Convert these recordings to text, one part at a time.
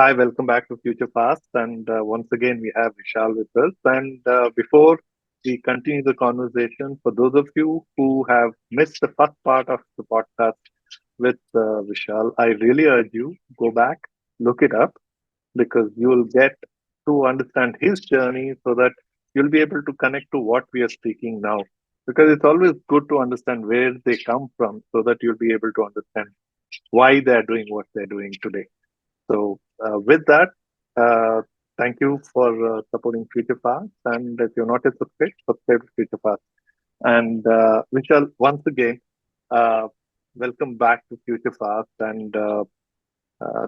Hi, welcome back to Future Past. And once again, we have Vishal with us. And before we continue the conversation, for those of you who have missed the first part of the podcast with Vishal, I really urge you go back, look it up, because you will get to understand his journey so that you'll be able to connect to what we are speaking now. Because it's always good to understand where they come from so that you'll be able to understand why they're doing what they're doing today. So, with that, uh, thank you for supporting Future Fast. And if you're not a subscribe to Future Fast. And Vishal, once again, uh, welcome back to Future Fast. And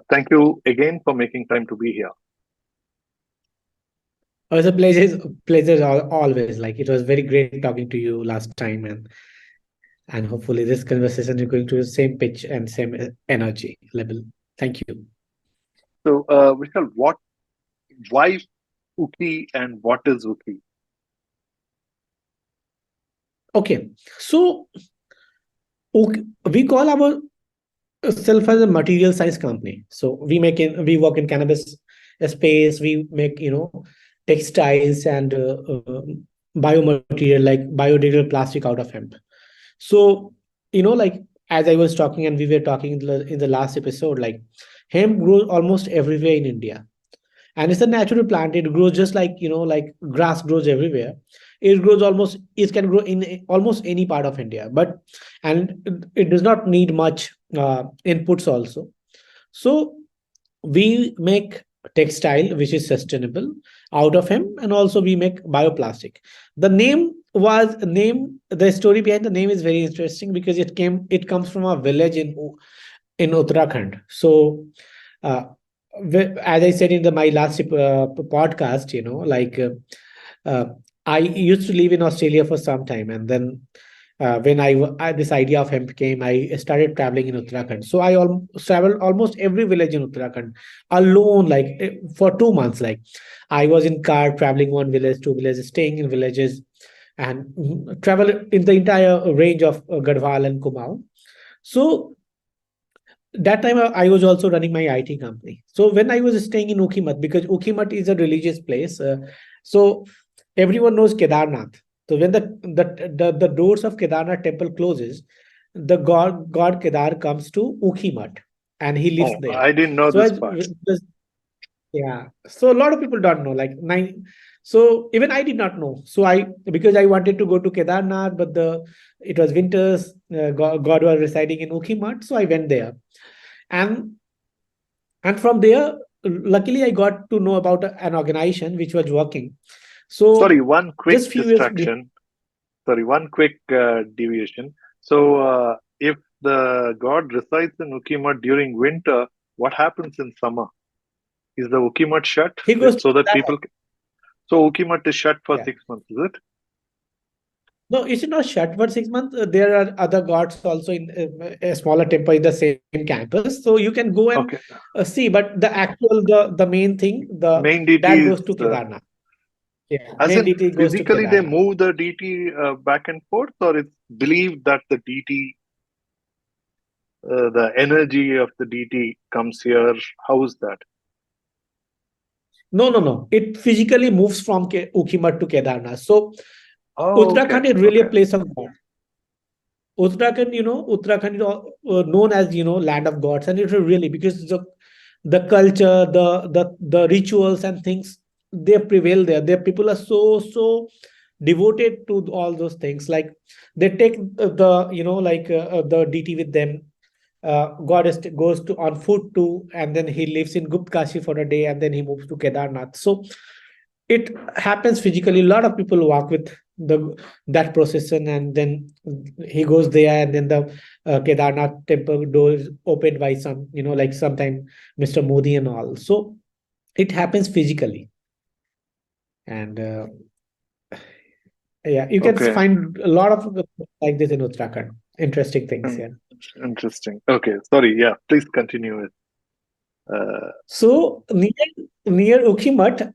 thank you again for making time to be here. Oh, it's a pleasure always. Like it was very great talking to you last time, and hopefully this conversation is going to the same pitch and same energy level. Thank you. So, Vishal, why Ukhi and what is Ukhi? Okay, so we call ourselves as a material science company. So we work in cannabis space. We make textiles and biomaterial like biodegradable plastic out of hemp. So, like as I was talking and we were talking in the last episode, like hemp grows almost everywhere in India. And it's a natural plant. It grows just like, like grass grows everywhere. It can grow in almost any part of India, and it does not need much inputs also. So we make textile which is sustainable out of him, and also we make bioplastic. The story behind the name is very interesting because it comes from a village in Uttarakhand. So uh, as I said in my last podcast, uh, I used to live in Australia for some time, and then when this idea of hemp came, I started traveling in Uttarakhand. So I traveled almost every village in Uttarakhand alone, like for 2 months. Like I was in car traveling one village, two villages, staying in villages, and travel in the entire range of Garhwal and Kumaon. So that time I was also running my IT company. So when I was staying in Ukhi, because Ukhi is a religious place, so everyone knows Kedarnath. So when the doors of Kedarnath temple closes, the god Kedar comes to Ukhi, and he lives Oh, there. I didn't know So this part. yeah. So a lot of people don't know, like nine. So even I did not know. So because I wanted to go to Kedarnath, but it was winters. God was residing in Ukhi, so I went there, and from there, luckily I got to know about an organization which was working. Sorry, So one quick just few years before, distraction. Sorry, one quick deviation. So, if the god resides in Ukimut during winter, what happens in summer? Is the Ukimut shut he goes to so that Kedarnath. people? So Ukimut is shut for Yeah. 6 months, is it? No, it's not shut for 6 months. There are other gods also in a smaller temple in the same campus, so you can go and Okay. see. But the main thing, the Main that deity is, goes to Kedarnath. Yeah, as main in deity goes to physically they Kedarnath. move the deity back and forth, or it's believed that the deity, the energy of the deity comes here. How is that? No, no, no. It physically moves from Ukhimat to Kedarnath. So Oh, okay, Uttarakhand is really a okay. place of God. Uttarakhand is known as land of gods, and it is really because the culture, the rituals and things they prevail there. Their people are so devoted to all those things. Like they take the deity with them. Goes to on foot too, and then he lives in Guptkashi for a day, and then he moves to Kedarnath. So it happens physically. A lot of people walk with that procession, and then he goes there, and then the Kedarnath temple door is opened by some, like sometime Mr. Modi and all. So it happens physically, and yeah, you can Okay. find a lot of like this in Uttarakhand. Interesting things, Hmm. yeah. Interesting. Okay, sorry. Yeah, please continue with. Uh, So near Ukhimat,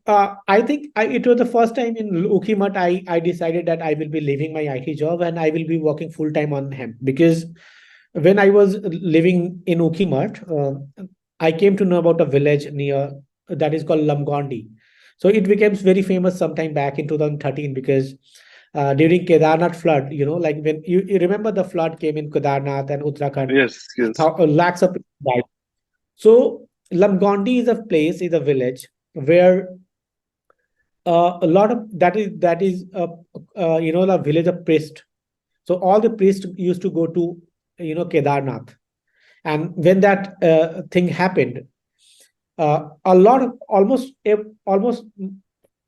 I think it was the first time in Ukhimat I decided that I will be leaving my IT job and I will be working full time on hemp, because when I was living in Ukhimat, I came to know about a village near that is called Lamgondi. So it became very famous sometime back in 2013 because during Kedarnath flood, like when you remember the flood came in Kedarnath and Uttarakhand, Yes, yes. lakhs of people died. So Lamgondi is a village where a lot of that is the village of priest. So all the priests used to go to Kedarnath, and when that thing happened, a lot of almost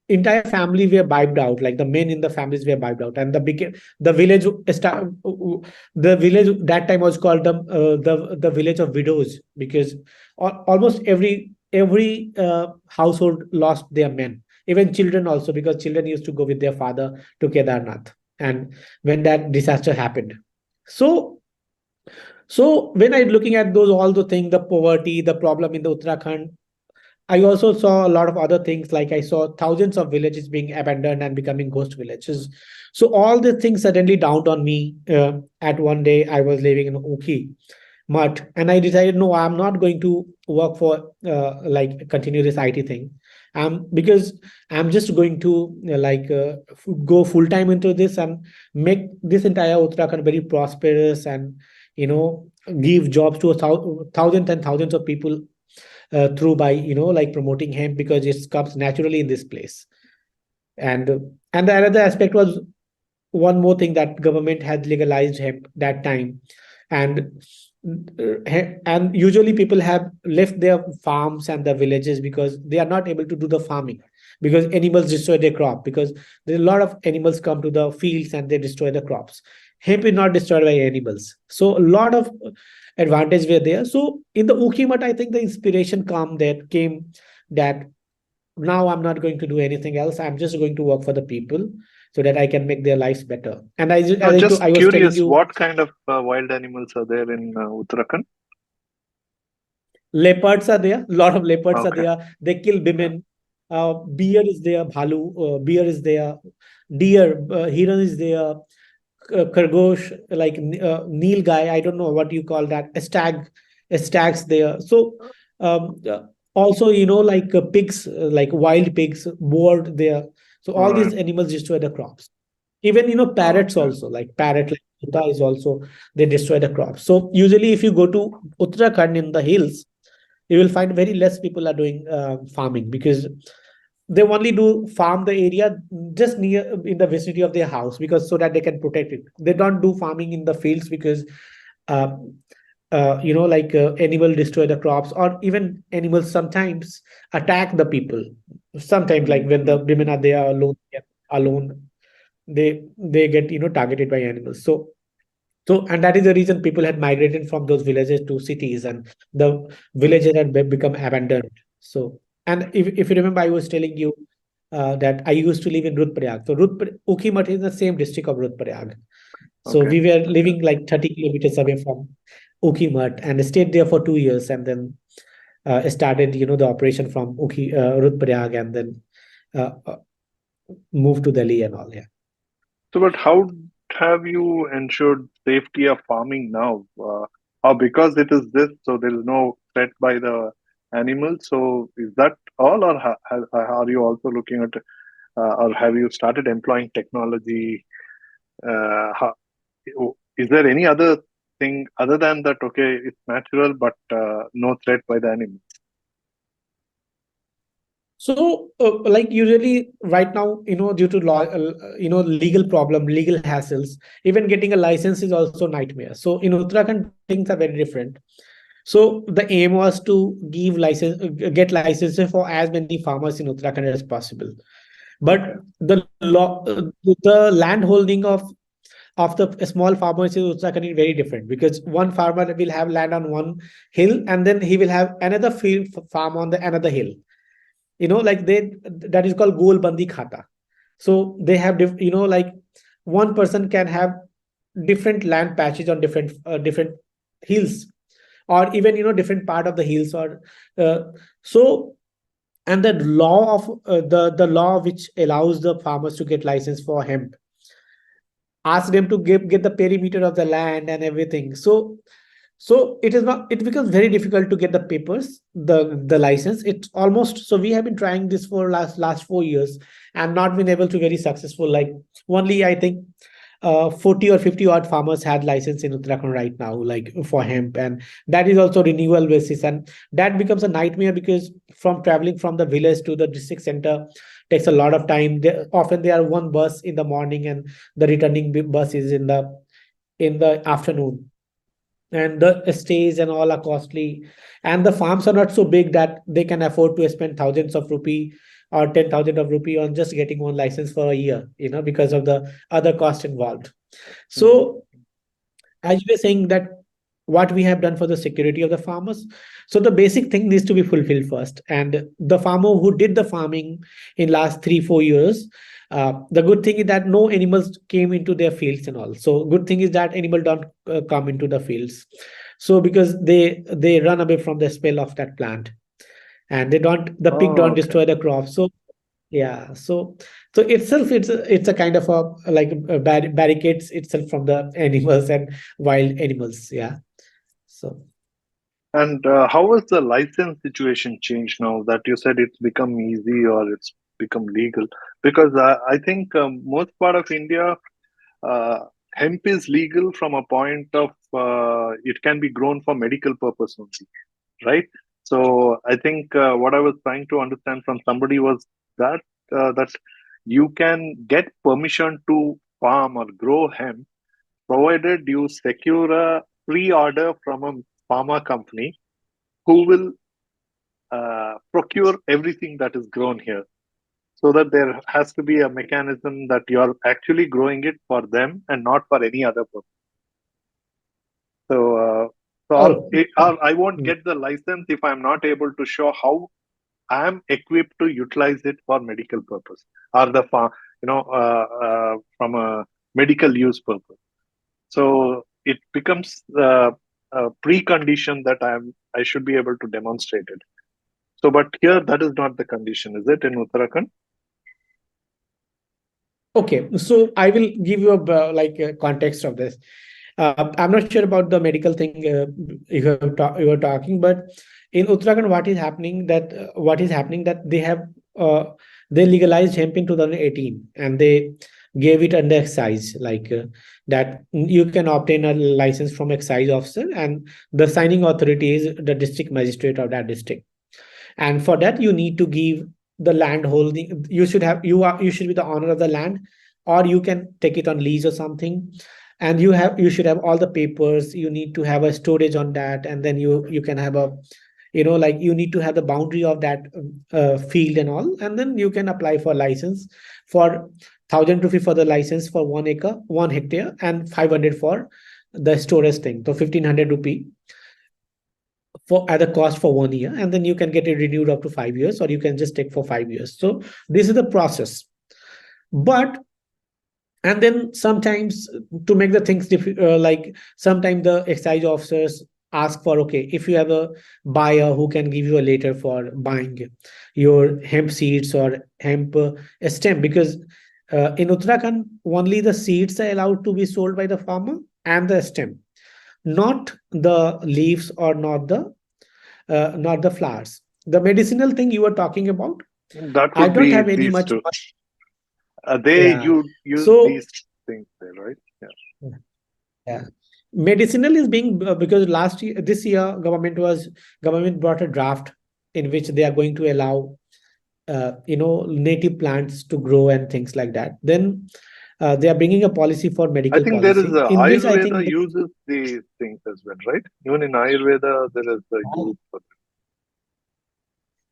entire family were wiped out, like the men in the families were wiped out, and the village the village that time was called the village of widows, because almost every household lost their men, even children also, because children used to go with their father to Kedarnath, and when that disaster happened. So so when I looking at those all the things, the poverty, the problem in the Uttarakhand, I also saw a lot of other things, like I saw thousands of villages being abandoned and becoming ghost villages. So all the things suddenly dawned on me. At one day, I was living in Ukhi mud, and I decided, no, I'm not going to work for like continue this IT thing, because I'm just going to go full time into this and make this entire Uttarakhand very prosperous, and you know give jobs to thousands and thousands of people through by like promoting hemp, because it comes naturally in this place. And and the another aspect was one more thing, that government had legalized hemp that time, and and usually people have left their farms and the villages because they are not able to do the farming, because animals destroy their crop, because there are a lot of animals come to the fields and they destroy the crops. Hemp is not destroyed by animals, so a lot of advantage were there. So in the Ukimat, I think the inspiration came that now I'm not going to do anything else. I'm just going to work for the people so that I can make their lives better. And No, just I was telling curious, you, what kind of wild animals are there in Uttarakhand? leopards are there. A lot of leopards are Okay. there. They kill Yeah. women. Bear is there. Bhalu, bear is there. Deer, heron is there. Khargosh, like Neel guy. I don't know what you call that. A stag's there. So also, like pigs, like wild pigs, boar there. So all Right. these animals destroy the crops. Even parrots Okay. also, like parrot, like Tuta is also, they destroy the crops. So usually, if you go to Uttarakhand in the hills, you will find very less people are doing farming, because they only do farm the area just near in the vicinity of their house, because so that they can protect it. They don't do farming in the fields because uh, animal destroy the crops, or even animals sometimes attack the people. Sometimes, like when the Mhm. women are there alone, they get targeted by animals. So and that is the reason people had migrated from those villages to cities, and the villages had become abandoned. So, and if you remember, I was telling you that I used to live in Rudprayag. So Ukhimat is the same district of Rudprayag. So Okay. we were Okay. living like 30 kilometers away from Ukhimat, and stayed there for 2 years, and then started the operation from Rudprayag, and then moved to Delhi and all. Yeah. So, but how have you ensured safety of farming now? Or because it is this, so there is no threat by the animals. So, is that all, or are you also looking at, or have you started employing technology? How, is there any other thing other than that? Okay, it's natural, but no threat by the animals. So, like usually right now, due to law, legal problem, legal hassles, even getting a license is also nightmare. So in Uttarakhand, things are very different. So the aim was to get licenses for as many farmers in Uttarakhand as possible. But Okay. the land holding of the small farmers in Uttarakhand is very different, because one farmer will have land on one hill, and then he will have another field farm on the another hill. Like that is called goal bandi khata. So they have like one person can have different land patches on different hills, or even different part of the hills, or uh, so and the law of the law which allows the farmers to get license for hemp ask them to get the perimeter of the land and everything. So So it is not, it becomes very difficult to get the papers, the license. It's almost, so we have been trying this for last 4 years and not been able to very successful. Like only I think 40 or 50 odd farmers had license in Uttarakhand right now, like for hemp, and that is also renewal basis, and that becomes a nightmare because from traveling from the village to the district center takes a lot of time. Often there are one bus in the morning and the returning bus is in the afternoon, and the stays and all are costly, and the farms are not so big that they can afford to spend thousands of rupee or 10,000 of rupee on just getting one license for a year, because of the other cost involved. Mm. So as you were saying that what we have done for the security of the farmers, so the basic thing needs to be fulfilled first, and the farmer who did the farming in last 3 4 years, the good thing is that no animals came into their fields and all. So good thing is that animal don't come into the fields, so because they run away from the smell of that plant, and they don't, the pig Oh, don't okay. destroy the crop. So yeah, so itself it's a kind of a like barricades itself from the animals and wild animals. Yeah. So And how has the license situation changed now that you said it's become easy or it's become legal? Because I think most part of India, uh, hemp is legal from a point of it can be grown for medical purpose only, right? So I think what I was trying to understand from somebody was that that you can get permission to farm or grow hemp provided you secure a pre-order from a pharma company who will procure everything that is grown here, so that there has to be a mechanism that you are actually growing it for them and not for any other purpose. So, oh or I won't mm, get the license if I'm not able to show how I am equipped to utilize it for medical purpose or from a medical use purpose. So it becomes a precondition that I should be able to demonstrate it. So, but here that is not the condition, is it, in Uttarakhand? okay, so I will give you a context of this. I'm not sure about the medical thing you were talking, but in Uttarakhand, what is happening that uh, they legalized hemp in 2018, and they gave it under excise, that you can obtain a license from excise officer, and the signing authority is the district magistrate of that district. And for that you need to give the land holding, you should be the owner of the land, or you can take it on lease or something, and you should have all the papers. You need to have a storage on that, and then you can have a, like you need to have the boundary of that field and all, and then you can apply for license for 1,000 rupee for the license for 1 acre 1 hectare, and 500 for the storage thing, so 1,500 rupee for at a cost for 1 year, and then you can get it renewed up to 5 years, or you can just take for 5 years. So this is the process. But and then sometimes, to make the things like sometimes the excise officers ask for, okay, if you have a buyer who can give you a letter for buying your hemp seeds or hemp stem, because in Uttarakhand only the seeds are allowed to be sold by the farmer, and the stem, not the leaves, or not the flowers. The medicinal thing you were talking about, That I would don't be have any these much. two. They Yeah. you use So these things there, right? Yeah. yeah, medicinal is being because this year, government brought a draft in which they are going to allow native plants to grow and things like that. Then they are bringing a policy for I medical think there is policy, in which I Ayurveda think uses these things as well, right? Even in Ayurveda, there is a use for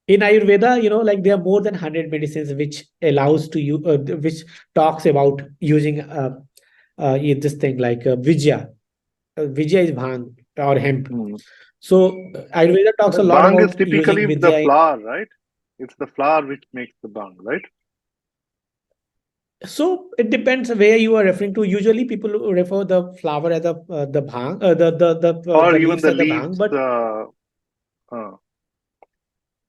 in Ayurveda, like there are more than 100 medicines which allows to you, which talks about using this thing like Vijaya. Vijaya is bhang or hemp. it. Mm. So Ayurveda talks a But lot bang is about using typically the Vijaya. flower, right? It's the flower which makes the bang, right? So it depends where you are referring to. Usually, people refer the flower as the bhang, Or the even leaves the as the leaves. bhang. But Uh,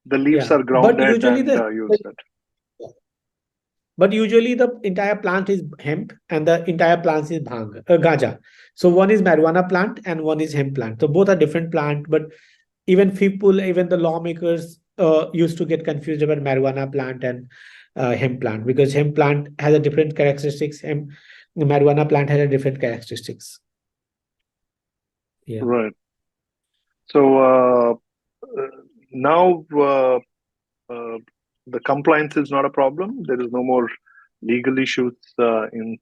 the leaves yeah, are but grounded usually and the used. That. But usually the entire plant is hemp and the entire plant is gaja. So one is marijuana plant and one is hemp plant. So both are different plant, but even people, even the lawmakers used to get confused about marijuana plant and hemp plant, because hemp plant has a different characteristics. Marijuana plant has a different characteristics. Yeah. Right. So now uh, the compliance is not a problem. There is no more legal issues in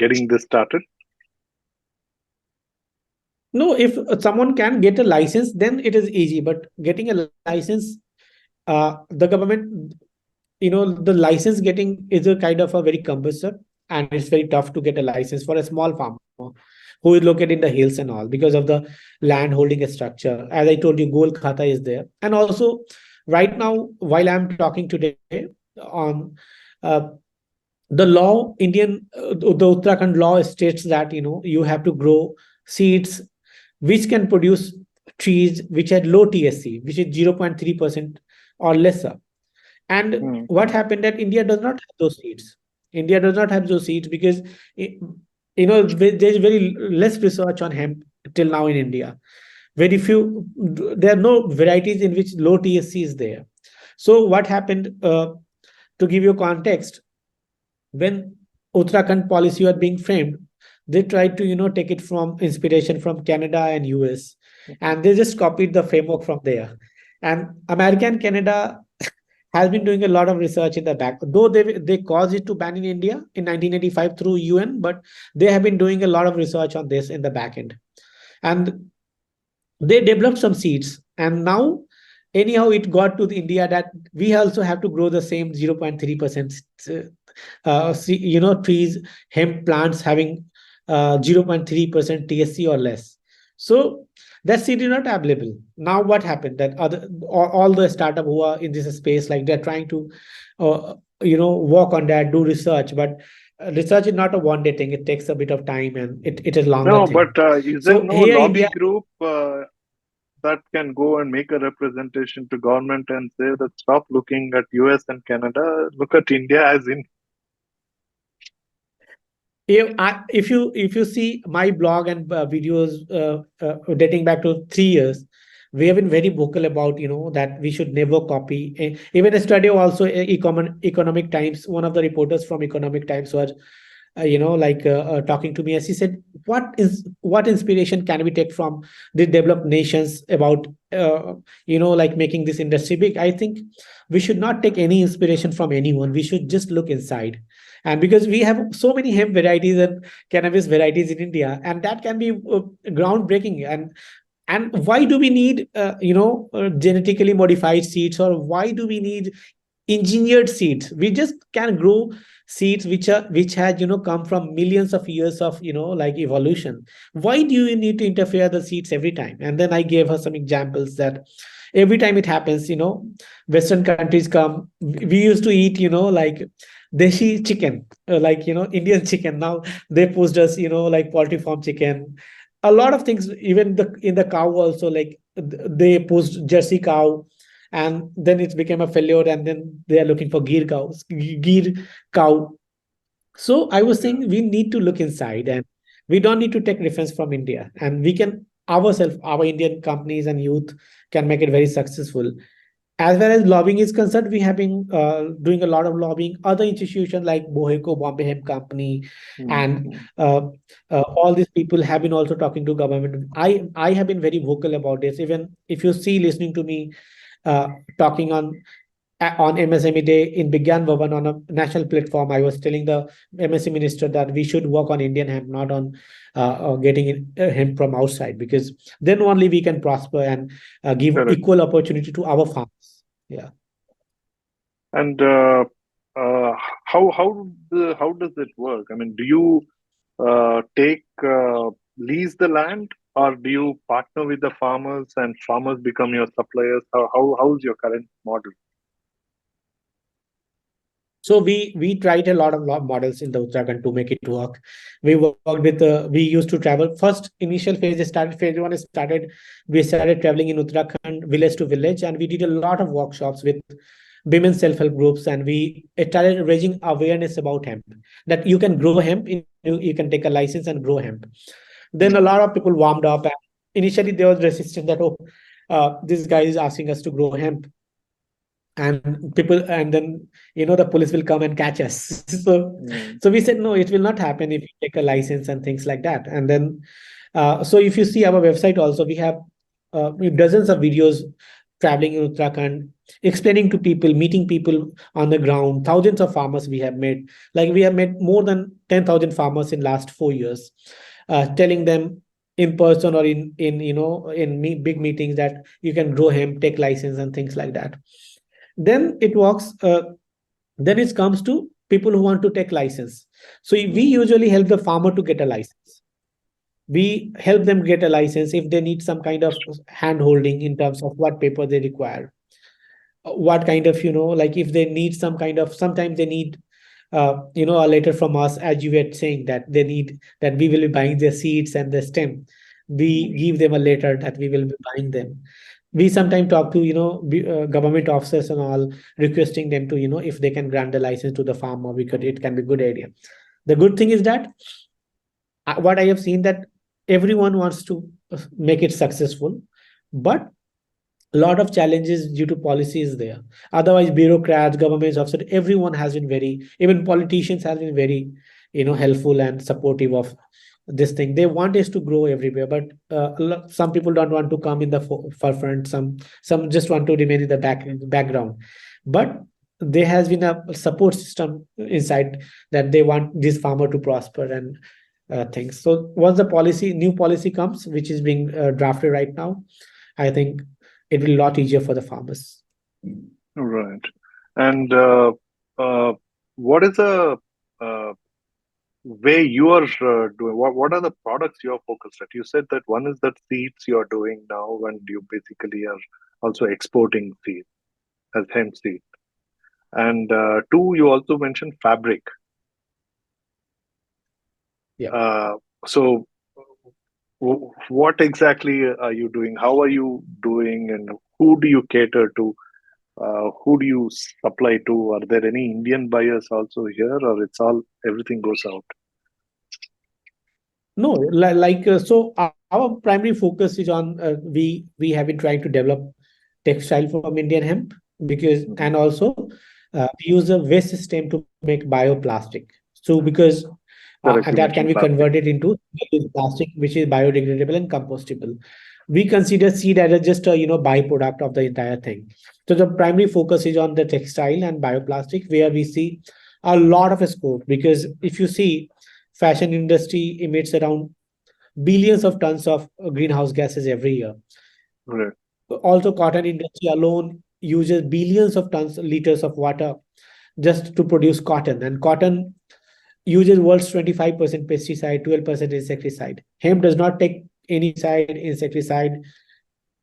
getting this started. No, if someone can get a license, then it is easy. But getting a license, the government, the license getting is a kind of a very cumbersome, and it's very tough to get a license for a small farmer who is located in the hills and all, because of the land holding structure. As I told you, Gol Khata is there. And also, right now, while I'm talking today on uh, the law, the Uttarakhand law states that you have to grow seeds which can produce trees which had low TSC, which is 0.3% or lesser. And what Mm-hmm. happened that India does not have those seeds. India does not have those seeds because there's very less research on hemp till now in India. Very few, there are no varieties in which low TSC is there. So what happened? To give you context, when Uttarakhand policy was being framed, they tried to take it from inspiration from Canada and US, and they just copied the framework from there. And America and Canada has been doing a lot of research in the back, though they caused it to ban in India in 1985 through UN, but they have been doing a lot of research on this in the back end, and they developed some seeds. And now anyhow it got to the India that we also have to grow the same 0.3% trees, hemp plants having 0.3% TSC or less. So that seed is not available. Now what happened that all the startup who are in this space, like they're trying to work on that, do research, but research is not a one day thing. It takes a bit of time, and it is a longer No, thing. but is there So no here lobby India. group that can go and make a representation to government and say that stop looking at US and Canada, look at India as in. If you see my blog and videos dating back to 3 years, we have been very vocal about that we should never copy. Even yesterday also, Economic Times, one of the reporters from Economic Times was talking to me, as he said, what inspiration can we take from the developed nations about like making this industry big? I think we should not take any inspiration from anyone. We should just look inside. And because we have so many hemp varieties and cannabis varieties in India, and that can be groundbreaking. And why do we need genetically modified seeds, or why do we need engineered seeds? We just can grow seeds which had come from millions of years of like evolution. Why do you need to interfere the seeds every time? And then I gave her some examples that every time it happens, Western countries come. We used to eat like deshi chicken, like Indian chicken. Now they pushed us like poultry farm chicken, a lot of things. Even in the cow also, like they pushed Jersey cow, and then it became a failure, and then they are looking for gear cow. So I was Yeah. saying we need to look inside, and we don't need to take reference from India, and we can ourselves, our Indian companies and youth can make it very successful. As far as lobbying is concerned, we have been doing a lot of lobbying. Other institutions like Boheco, Bombay Hemp Company, and Mm-hmm. uh, all these people have been also talking to government. I have been very vocal about this. Even if you see, listening to me talking on MSME Day in Bigyan Bhavan on a national platform, I was telling the MSME minister that we should work on Indian hemp, not on getting hemp from outside, because then only we can prosper and give Correct. equal opportunity to our farmers. Yeah. And uh, how does it work? I mean, do you take lease the land, or do you partner with the farmers and farmers become your suppliers? How's your current model? So we tried a lot of models in the Uttarakhand to make it work. We worked with we used to travel. First initial phase started. Phase one started. We started traveling in Uttarakhand, village to village, and we did a lot of workshops with women self-help groups, and we started raising awareness about hemp, that you can grow hemp, you can take a license and grow hemp. Then a Mm, lot of people warmed up, and initially there was resistance that, oh, this guy is asking us to grow hemp, and people, and then the police will come and catch us. mm, So we said no, it will not happen if you take a license and things like that. And then so if you see our website also, we have dozens of videos traveling in Uttarakhand, explaining to people, meeting people on the ground. Thousands of farmers we have met. Like we have met more than 10,000 farmers in last 4 years, telling them in person or in big meetings that you can grow hemp, take license and things like that. Then it works. Then it comes to people who want to take license. So we mm, usually help the farmer to get a license. We help them get a license if they need some kind of hand holding in terms of what paper they require, what kind of, like if they need some kind of, sometimes they need a letter from us, as you were saying, that they need, that we will be buying their seeds and the stem. We mm, give them a letter that we will be buying them. We sometimes talk to government officers and all, requesting them to, if they can grant the license to the farmer, because it can be good idea. The good thing is that what I have seen, that everyone wants to make it successful, but a lot of challenges due to policies there. Otherwise, bureaucrats, governments, officers, everyone has been very, even politicians have been very, helpful and supportive of this thing. They want us to grow everywhere, but some people don't want to come in the forefront. Some just want to remain in the background. But there has been a support system inside, that they want this farmer to prosper and things. So once the new policy comes, which is being drafted right now, I think it will be a lot easier for the farmers. right. And uh, what is the uh, way you are doing? What are the products you are focused at? You said that one is that seeds you are doing now, and you basically are also exporting seeds as hemp seed. And two, you also mentioned fabric. Yeah. Uh, so, what exactly are you doing? How are you doing? And who do you cater to? Who do you supply to? Are there any Indian buyers also here, or it's all everything goes out? No, so our primary focus is on, we have been trying to develop textile from Indian hemp, because, Hmm. and also we use a waste system to make bioplastic. So because and Correct, you that can mentioned be plastic. converted into plastic, which is biodegradable and compostable. We consider seed as just a byproduct of the entire thing. So the primary focus is on the textile and bioplastic, where we see a lot of scope, because if you see, fashion industry emits around billions of tons of greenhouse gases every year. Right. Also, cotton industry alone uses billions of tons liters of water just to produce cotton, and cotton uses world's 25% pesticide, 12% insecticide. Hemp does not take any insecticide.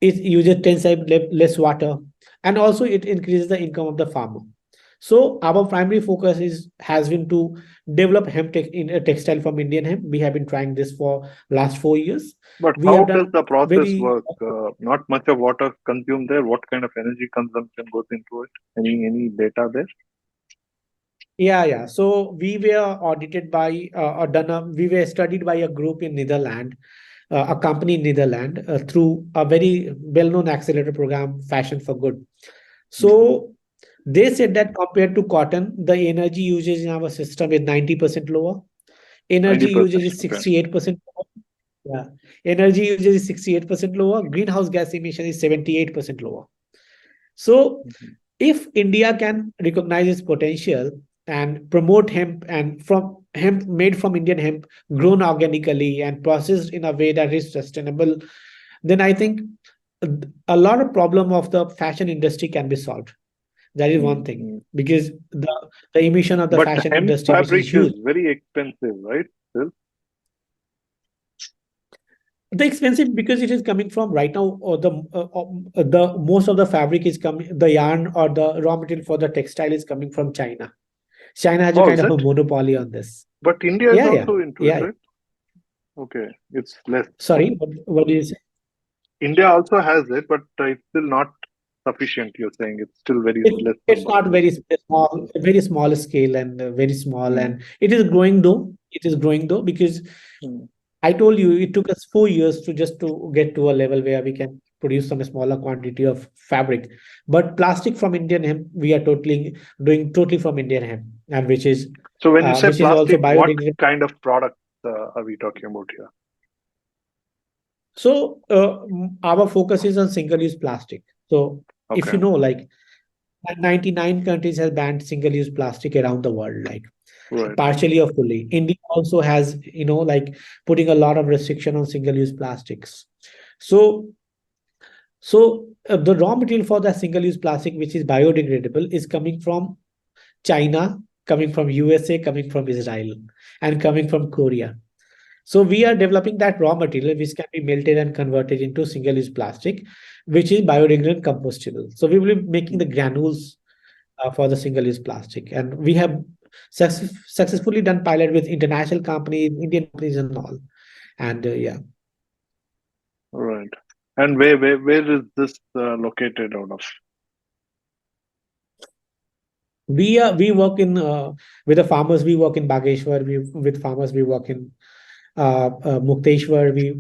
It uses 10 times less water, and also it increases the income of the farmer. So our primary focus is has been to develop hemp in a textile from Indian hemp. We have been trying this for last 4 years. But We have how does done the process very. work? Not much of water consumed there. What kind of energy consumption goes into it? Any data there? Yeah. So we were audited by or done a, we were studied by a group in Netherlands, a company in Netherlands, through a very well-known accelerator program, Fashion for Good. Hmm. So they said that compared to cotton, the energy usage in our system is 90% lower. Energy usage 90%. is Okay. 68% lower. Yeah. Energy usage is 68% lower. Greenhouse gas emission is 78% lower. So Mhm. if India can recognize its potential and promote hemp, and from hemp made from Indian hemp, grown organically and processed in a way that is sustainable, then I think a lot of problem of the fashion industry can be solved. That is one thing, Mm-hmm. because the emission of the But fashion hemp industry, which fabric is is huge. very expensive, right? Still, The expensive because it is coming from right now, or the most of the fabric is coming, the yarn or the raw material for the textile is coming from China. China has a oh, kind is of a it? monopoly on this. But India is Yeah, yeah, also into it, yeah. right? Okay, it's less. Sorry, what do you say? India also has it, but it's still not. sufficient. You're saying it's still very It, less it's number. not very small scale and very small, Mm, and it is growing though. It is growing though because mm. I told you it took us 4 years to just to get to a level where we can produce some smaller quantity of fabric. But plastic from Indian hemp, we are totally doing totally from Indian hemp, and So when you say which is also plastic, what biodegradable. kind of products are we talking about here? So our focus is on single-use plastic. So if Okay. you know, like 99 countries have banned single-use plastic around the world, like Right. partially or fully. India also has, like putting a lot of restriction on single-use plastics. So the raw material for the single-use plastic, which is biodegradable, is coming from China, coming from USA, coming from Israel, and coming from Korea. So we are developing that raw material which can be melted and converted into single-use plastic, which is biodegradable and compostable. So we will be making the granules for the single-use plastic, and we have successfully done pilot with international companies, Indian companies, and all. And yeah, Right. And where is this located out of? we work in with the farmers. We work in Bageshwar. We with farmers. We work in Mukteshwar. We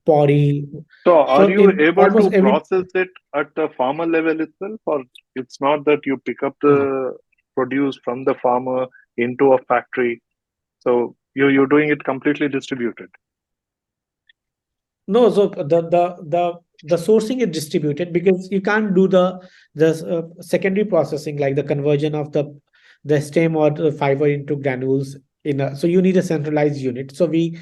Pori. So are So you in able almost to every process it at the farmer level itself, or it's not that you pick up no. the produce from the farmer into a factory? So you're doing it completely distributed. No, so the sourcing is distributed because you can't do the secondary processing like the conversion of the stem or the fiber into granules in a, so you need a centralized unit. So we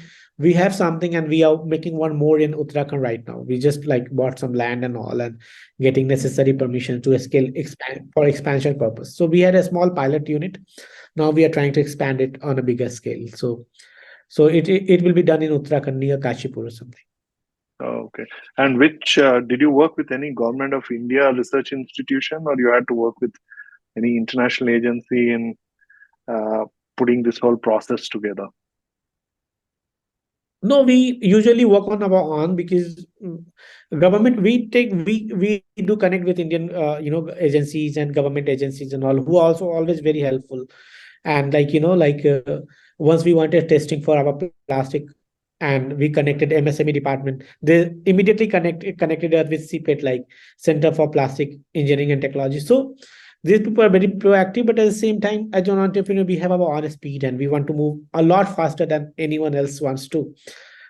have something and we are making one more in Uttarakhand right now. We just like bought some land and all and getting necessary permission to scale expand for expansion purpose. So we had a small pilot unit. Now we are trying to expand it on a bigger scale. So it will be done in Uttarakhand near Kashipur or something. Oh, okay. And which did you work with any government of India research institution, or you had to work with any international agency in uh, putting this whole process together? No, we usually work on our own because government we do connect with Indian agencies and government agencies and all who are also always very helpful. And like once we wanted testing for our plastic and we connected MSME department, they immediately connected us with CPET, like Center for Plastic Engineering and Technology. So these people are very proactive, but at the same time, as an entrepreneur, we have our own speed and we want to move a lot faster than anyone else wants to.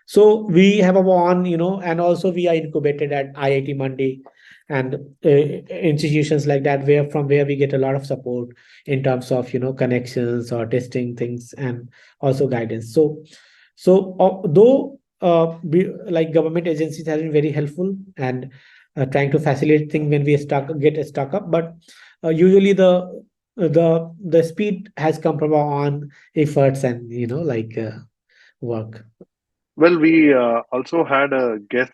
So we have our own, and also we are incubated at IIT Monday and institutions like that, where we get a lot of support in terms of connections or testing things and also guidance. Though like government agencies have been very helpful and trying to facilitate things when we get stuck up, but usually the speed has come from our own efforts and work. Well, we also had a guest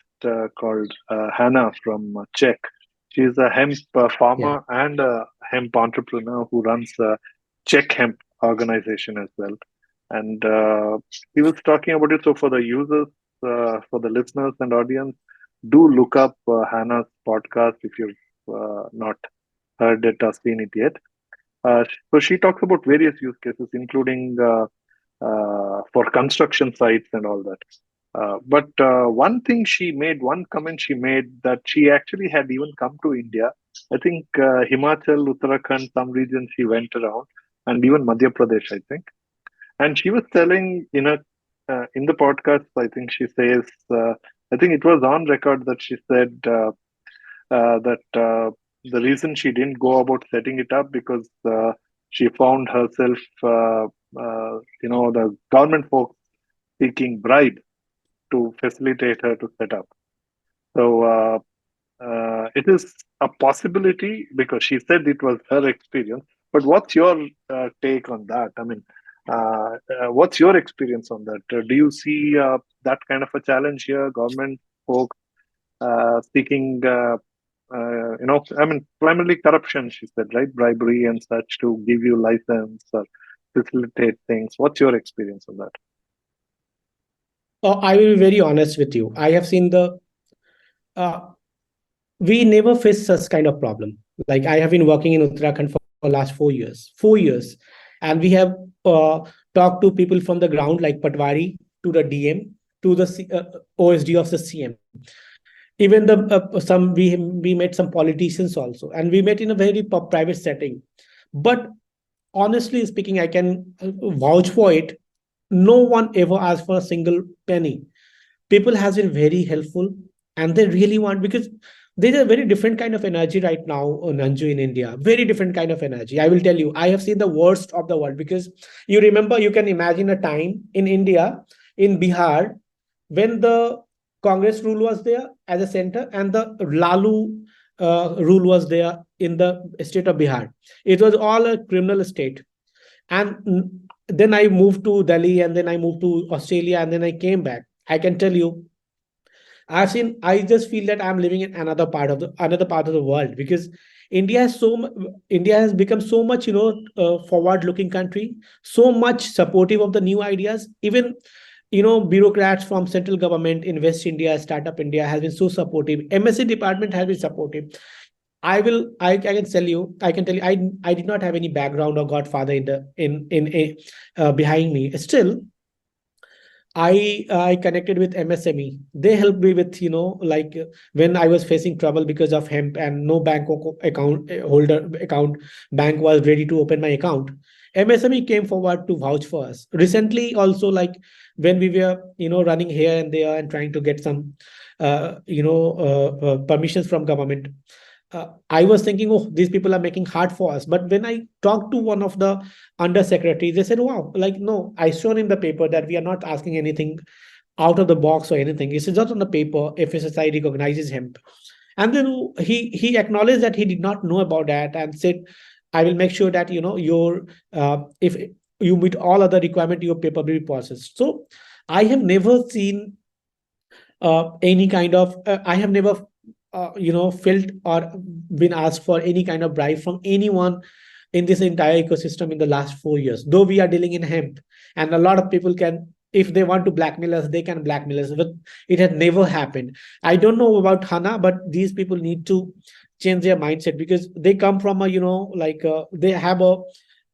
called Hannah from Czech. She's a hemp Yeah. farmer and a hemp entrepreneur who runs a Czech hemp organization as well. And he was talking about it. So, for the users, for the listeners and audience, do look up Hannah's podcast if you've not heard it or seen it yet. So, she talks about various use cases, including for construction sites and all that. But one comment she made that she actually had even come to India. I think Himachal, Uttarakhand, some regions she went around, and even Madhya Pradesh, I think. And she was telling in the podcast, I think she says, I think it was on record that she said that the reason she didn't go about setting it up because she found herself, the government folks seeking bribe to facilitate her to set up. So it is a possibility because she said it was her experience. But what's your take on that? I mean, what's your experience on that? Do you see that kind of a challenge here? Government folks seeking, I mean, primarily corruption, she said, right? Bribery and such to give you license or facilitate things. What's your experience on that? I will be very honest with you. I have seen the uh, we never faced such kind of problem. Like I have been working in Uttarakhand for last 4 years, 4 years, and we have uh, talked to people from the ground like Patwari to the DM to the OSD of the CM. Even the some we met some politicians also, and we met in a very private setting. But honestly speaking, I can vouch for it. No one ever asked for a single penny. People has been very helpful, and they really want, because there's a very different kind of energy right now on Nanju in India. Very different kind of energy. I will tell you, I have seen the worst of the world, because you remember, you can imagine a time in India, in Bihar, when the Congress rule was there as a center, and the Lalu rule was there in the state of Bihar. It was all a criminal state. And then I moved to Delhi, and then I moved to Australia, and then I came back. I can tell you, I just feel that I'm living in another part of the world, because India has become so much, forward looking country, so much supportive of the new ideas. Even, bureaucrats from central government in West India, startup India has been so supportive. MSc department has been supportive. I can tell you, I did not have any background or godfather in the in a behind me. Still, I connected with MSME. They helped me with, when I was facing trouble because of hemp, and no account bank was ready to open my account. MSME came forward to vouch for us. Recently, also, like when we were, running here and there and trying to get some permissions from government, I was thinking, oh, these people are making hard for us. But when I talked to one of the undersecretaries, they said, wow, like, no, I shown in the paper that we are not asking anything out of the box or anything. It's just on the paper, FSSI recognizes him. And then he acknowledged that he did not know about that, and said, I will make sure that, your if you meet all other requirement, your paper will be processed. So I have never seen any kind of I have never felt or been asked for any kind of bribe from anyone in this entire ecosystem in the last 4 years. Though we are dealing in hemp, and a lot of people can, if they want to blackmail us, they can blackmail us, but it had never happened. I don't know about Hana, but these people need to change their mindset, because they come from a, they have a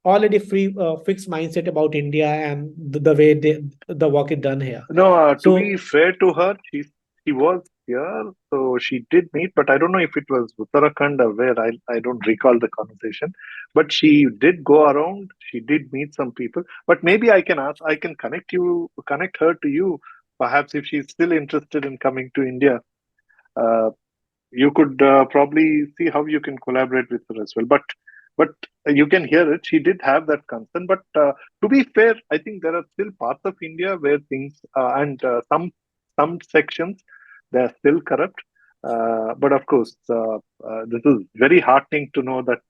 already free fixed mindset about India, and the way the work is done here. No, to So be fair to her, she was here, so she did meet, but I don't know if it was Uttarakhand or where. I don't recall the conversation, but she did go around. She did meet some people, but maybe I can connect her to you. Perhaps if she's still interested in coming to India, uh, you could probably see how you can collaborate with her as well. But you can hear it. She did have that concern. But to be fair, I think there are still parts of India where things and some sections they are still corrupt. But of course, this is very heartening to know that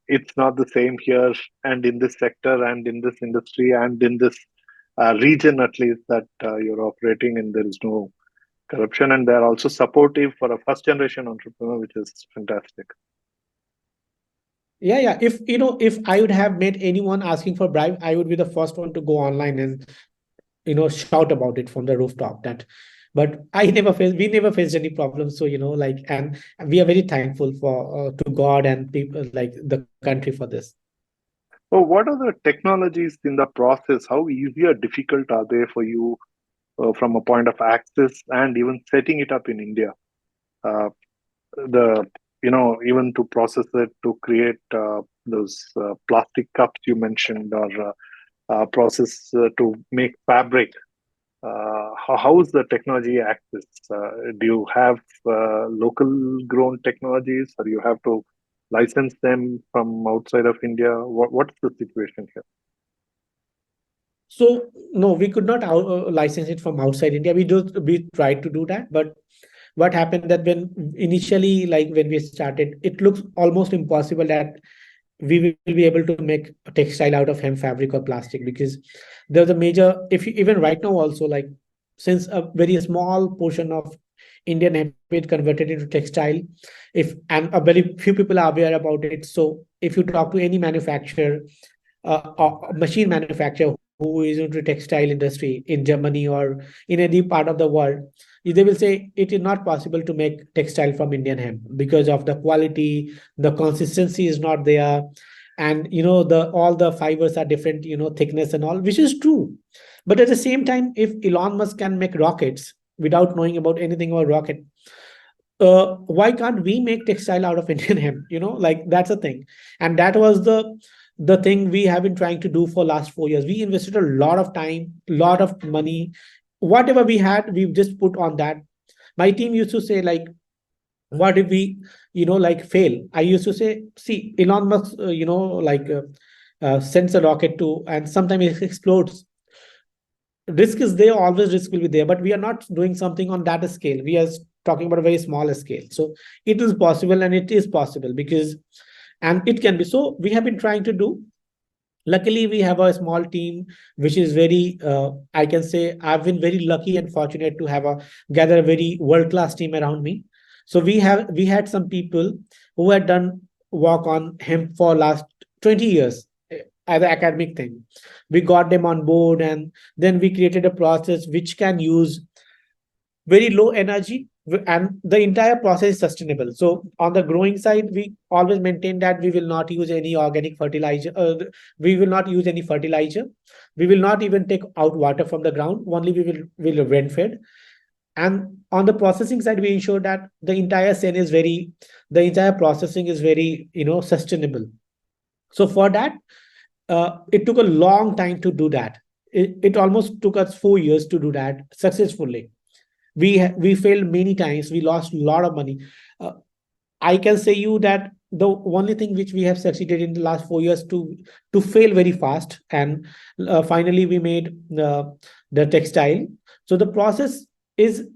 it's not the same here and in this sector and in this industry and in this region at least that you're operating in. There is no corruption, and they're also supportive for a first generation entrepreneur, which is fantastic. yeah. If I would have met anyone asking for bribe, I would be the first one to go online and, shout about it from the rooftop. That, but we never faced any problems. So, and we are very thankful for to God and people, like the country, for this. So what are the technologies in the process? How easy or difficult are they for you from a point of access and even setting it up in India? uh, the even to process it, to create those plastic cups you mentioned, or process to make fabric. How is the technology access? Do you have local grown technologies, or you have to license them from outside of India? What's the situation here? So no, we could not license it from outside India. We tried to do that, but what happened that when initially, like when we started, it looks almost impossible that we will be able to make a textile out of hemp fabric or plastic, because there's a major, if you, even right now also, like, since a very small portion of Indian hemp is converted into textile, if and a very few people are aware about it. So if you talk to any manufacturer, or machine manufacturer who is into textile industry in Germany or in any part of the world, they will say it is not possible to make textile from Indian hemp because of the quality, the consistency is not there, and the all the fibers are different, thickness and all, which is true. But at the same time, if Elon Musk can make rockets without knowing about anything about rocket, why can't we make textile out of Indian hemp? Like that's a thing. And that was the thing we have been trying to do for last 4 years. We invested a lot of time, lot of money, whatever we had, we've just put on that. My team used to say, like, what if we like fail? I used to say, see, Elon Musk like sends a rocket to, and sometimes it explodes. Risk is there, always risk will be there, but we are not doing something on that scale. We are talking about a very small scale. So it is possible, and it is possible because, and it can be. So we have been trying to do. Luckily, we have a small team which is very, I can say I've been very lucky and fortunate to have a gather a very world class team around me. So we had some people who had done work on hemp for last 20 years, as an academic thing. We got them on board, and then we created a process which can use very low energy, and the entire process is sustainable. So on the growing side, we always maintain that we will not use any organic fertilizer, we will not use any fertilizer, we will not even take out water from the ground, only we will rain fed. And on the processing side, we ensure that the entire processing is very sustainable. So for that, it took a long time to do that. It almost took us 4 years to do that successfully. We failed many times, we lost a lot of money. uh, I can say you that the only thing which we have succeeded in the last 4 years to fail very fast, and finally we made the textile. So the process is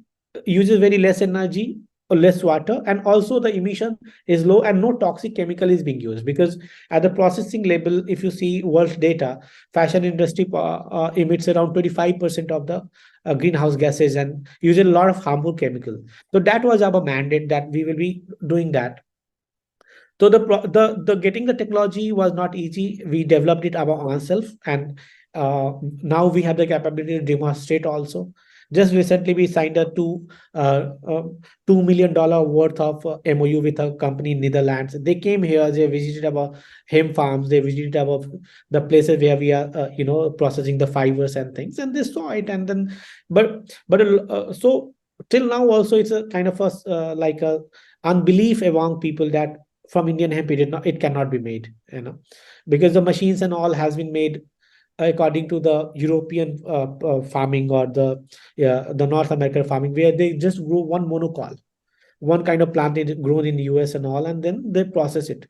uses very less energy or less water, and also the emission is low, and no toxic chemical is being used, because at the processing level, if you see world data, fashion industry emits around 25% of the greenhouse gases and uses a lot of harmful chemical. So that was our mandate, that we will be doing that. So the getting the technology was not easy. We developed it our own self, and now we have the capability to demonstrate also. Just recently, we signed a $2 million worth of MOU with a company in Netherlands. They came here, they visited our hemp farms, they visited our the places where we are processing the fibers and things, and they saw it. And then, so till now also, it's a kind of a like a unbelief among people that from Indian hemp it cannot be made, because the machines and all has been made according to the European farming, or the North American farming, where they just grow one monocol, one kind of plant grown in the US and all, and then they process it.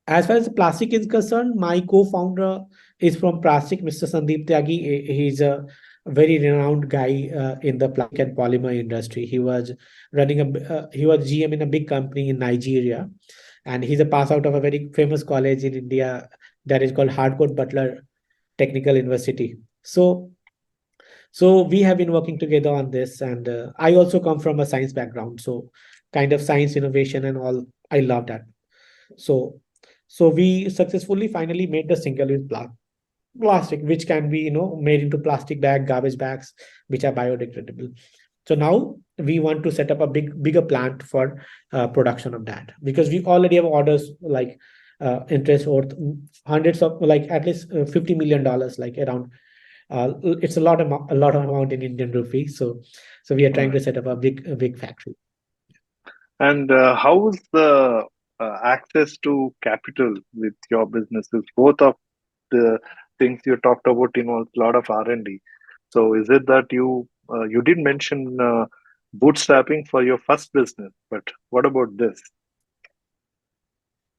As far as plastic is concerned, my co-founder is from Plastic, Mr. Sandeep Tyagi. He's a very renowned guy in the plastic and polymer industry. He was GM in a big company in Nigeria, and he's a pass out of a very famous college in India that is called Hardcourt Butler Technical University. So we have been working together on this, and I also come from a science background, so kind of science innovation and all. I love that. So so we successfully finally made the single use plastic, which can be made into plastic garbage bags, which are biodegradable. So now we want to set up a bigger plant for production of that, because we already have orders like interest or hundreds of, like, at least $50 million, like around. It's a lot of amount in Indian rupee. So we are trying to Right. set up a big factory. And how is the access to capital with your businesses? Both of the things you talked about involves a lot of R&D. So is it that you did mention bootstrapping for your first business, but what about this?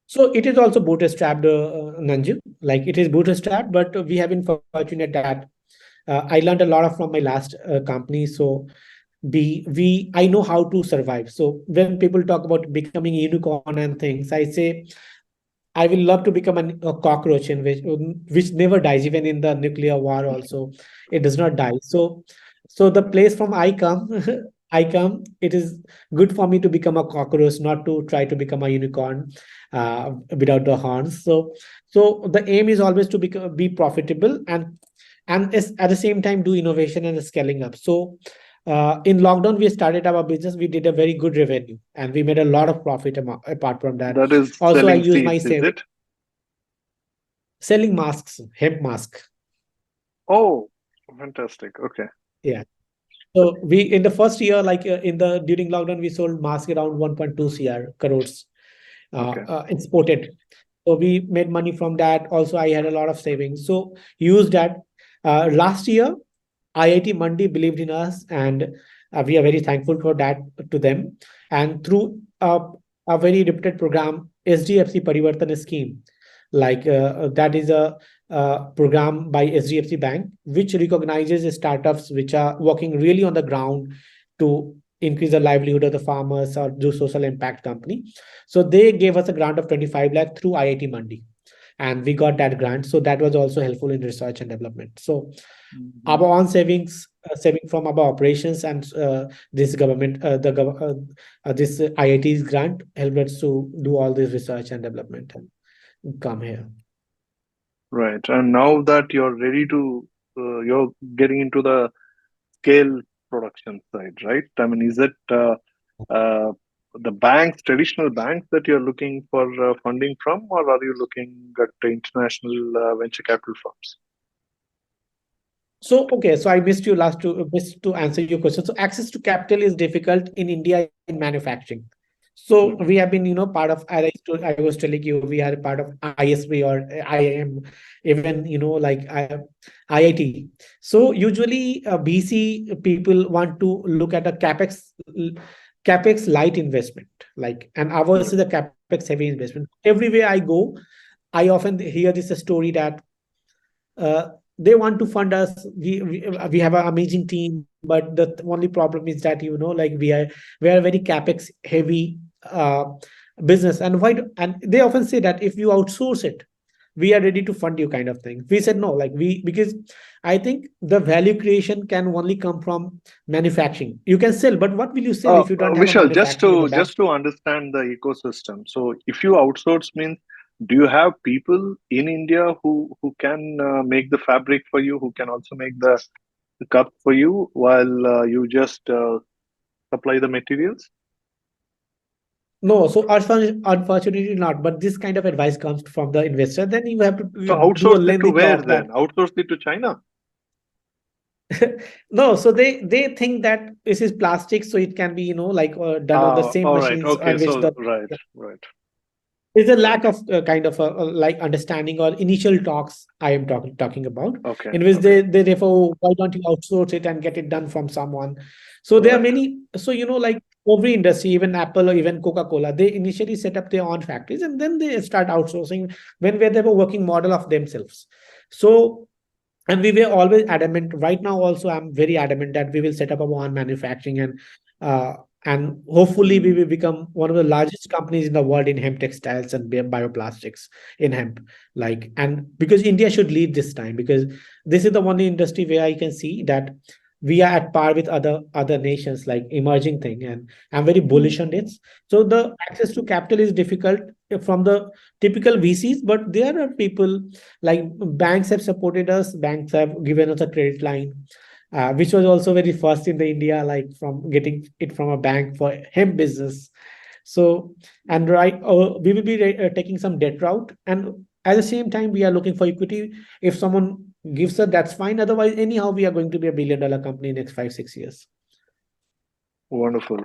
So it is also bootstrapped, Nanju. Like, it is bootstrapped, but we have been fortunate that I learned a lot from my last company. So I know how to survive. So when people talk about becoming a unicorn and things, I say I will love to become a cockroach, in which never dies, even in the nuclear war. Also, it does not die. So the place from I come, I come. It is good for me to become a cockroach, not to try to become a unicorn without the horns. So the aim is always to be profitable, and at the same time do innovation and scaling up. So In lockdown, we started our business. We did a very good revenue, and we made a lot of profit apart from that. That is Also, I selling use my seeds, is saving it? selling masks, hemp mask. Oh, fantastic. Okay. Yeah. So we in the first year, like in the during lockdown, we sold mask around 1.2 crores Okay. exported. So we made money from that. Also, I had a lot of savings. So used that. Last year, IIT Mandi believed in us, and we are very thankful for that to them. And through a very reputed program, SDFC Parivartan scheme, like that is a program by SDFC Bank, which recognizes startups which are working really on the ground to increase the livelihood of the farmers or do social impact company. So they gave us a grant of 25 lakh through IIT Mandi, and we got that grant. So that was also helpful in research and development. So Mhm. our own savings, saving from our operations, and this government, this IIT's grant helped us to do all this research and development and come here. Right. And now that you're ready to, you're getting into the scale production side, right? I mean, is it uh, the banks, traditional banks that you're looking for funding from, or are you looking at the international venture capital firms? So okay, so I missed to answer your question. So access to capital is difficult in India in manufacturing. So Mhm. we have been, part of, as I was telling you, we are part of ISB or IIM, even, like IIT. So usually BC people want to look at a capex light investment, like, and ours Right. is a capex heavy investment. Everywhere I go, I often hear this story that uh, they want to fund us. We have an amazing team, but the only problem is that, like we are a very capex heavy business. And and they often say that if you outsource it, we are ready to fund you, kind of thing. We said no, like because I think the value creation can only come from manufacturing. You can sell, but what will you sell if you don't have a Vishal, just manufacturing in the to back? understand the ecosystem. So, if you outsource means, do you have people in India who can make the fabric for you, who can also make the cup for you, while you just supply the materials? No, so unfortunately not. But this kind of advice comes from the investor. Then you have to So, do a outsource it to lengthy where talk that then? Outsource it to China? no. So they think that this is plastic, so it can be, like done on the same All right. machines Okay. on which So, the right, right. there's a lack Okay. of kind of like understanding or initial talks I am talking about, Okay. in which Okay. they therefore, why don't you outsource it and get it done from someone? So there are Right. many. So like every industry, even Apple or even Coca-Cola, they initially set up their own factories and then they start outsourcing when where they have a working model of themselves. So, and we were always adamant. Right now also I'm very adamant that we will set up our own manufacturing, uh, and hopefully we Mm. will become one of the largest companies in the world in hemp textiles and bioplastics in hemp. Like, and because India should lead this time, because this is the only industry where I can see that we are at par with other nations, like emerging thing, and I'm very Mm. bullish on this. So the access to capital is difficult from the typical VCs, but there are people like banks have supported us. Banks have given us a credit line, which was also very first in the India, like from getting it from a bank for hemp business. So, and right, we will be taking some debt route, and at the same time, we are looking for equity. If someone gives us, that's fine. Otherwise, anyhow, we are going to be a billion-dollar company in next 5 6 years. Wonderful.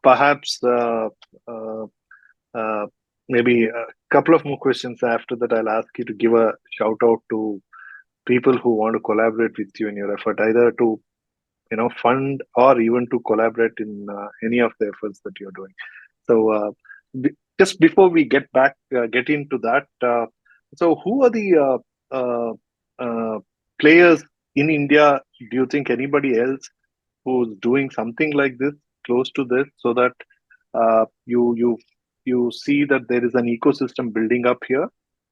Perhaps uh, uh, maybe a couple of more questions after that. I'll ask you to give a shout out to people who want to collaborate with you in your effort, either to fund or even to collaborate in any of the efforts that you're doing. So, just before we get into that, so who are the players in India? Do you think anybody else who's doing something like this, close to this, so that you see that there is an ecosystem building up here,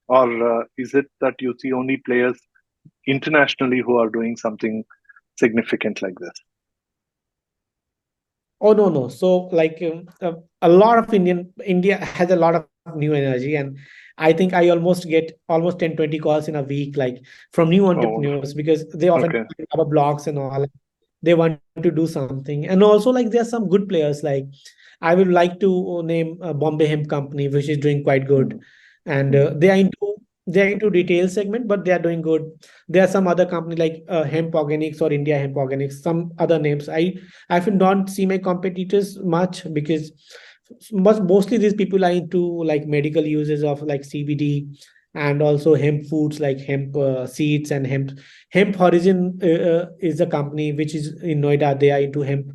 or is it that you see only players internationally who are doing something significant like this? Oh no, no. So like a lot of India has a lot of new energy, and I think I almost get almost 10 20 calls in a week, like from new Oh, wonderful. entrepreneurs, because they often Okay. find our blogs and all. they want to do something. And also, like, there are some good players, like I would like to name Bombay Hemp Company, which is doing quite good, Mm, and mm, they are into retail segment, but they are doing good. There are some other company like Hemp Organics or India Hemp Organics, some other names. I don't see my competitors much, because mostly these people are into like medical uses of like CBD, and also hemp foods like hemp seeds and hemp horizon is a company which is in Noida. They are into hemp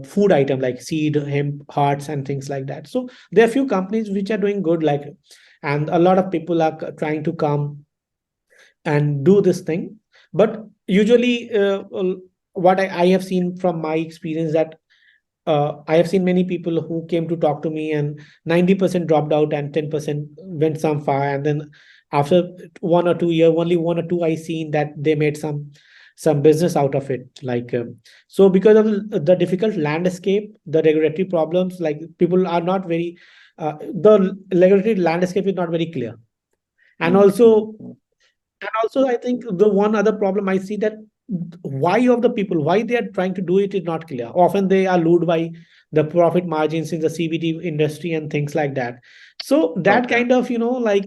food item like seed hemp hearts and things like that. So there are few companies which are doing good, like, and a lot of people are trying to come and do this thing. But usually what I have seen from my experience, that I have seen many people who came to talk to me, and 90% dropped out and 10% went some far. And then after 1 or 2 years, only one or two I seen that they made some business out of it. Like so, because of the difficult landscape, the regulatory problems, like people are not very the regulatory landscape is not very clear. And mm, mm, also, mm. I think the one other problem I see, that why of the people, why they are trying to do it is not clear. Often they are lured by the profit margins in the CBD industry and things like that. So that Okay. kind of, like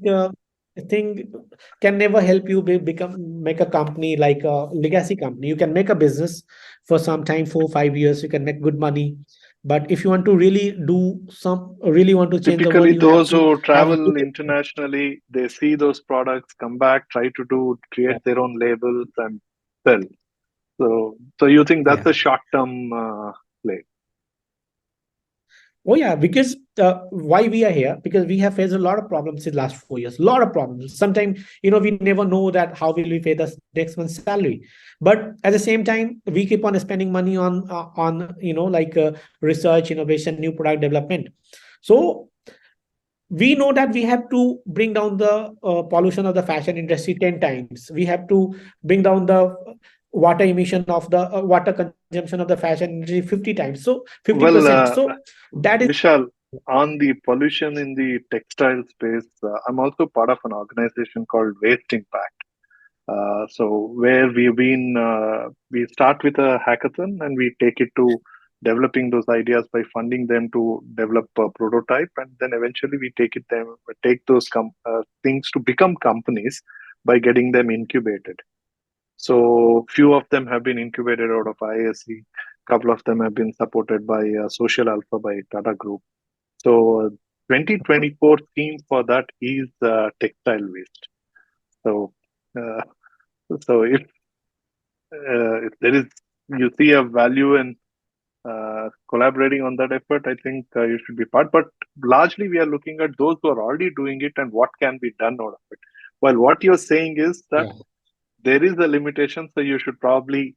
thing can never help you become make a company like a legacy company. You can make a business for some time, 4 5 years, you can make good money. But if you want to really want to change the world, Typically, you have those to who have a travel good. internationally, they see those products, come back, try to Yeah. create their own labels and sell. So you think that's Yeah. a short-term play? Oh yeah, because why we are here? Because we have faced a lot of problems in the last 4 years. A lot of problems. Sometimes we never know that how will we pay the next month's salary. But at the same time, we keep on spending money on like research, innovation, new product development. So we know that we have to bring down the pollution of the fashion industry 10 times. We have to bring down the water emission of the water consumption of the fashion industry 50 times. So Well, 50%. So that is. Vishal, on the pollution in the textile space, I'm also part of an organization called Waste Impact. So where we start with a hackathon and we take it to developing those ideas by funding them to develop a prototype, and then eventually take those things to become companies by getting them incubated. So few of them have been incubated out of ISE. Couple of them have been supported by Social Alpha by Tata Group. So 2024 theme for that is textile waste. So uh, if there is you see a value in collaborating on that effort, I think you should be part. But largely, we are looking at those who are already doing it and what can be done out of it. Well, what you're saying is that Yeah. there is a limitation, so you should probably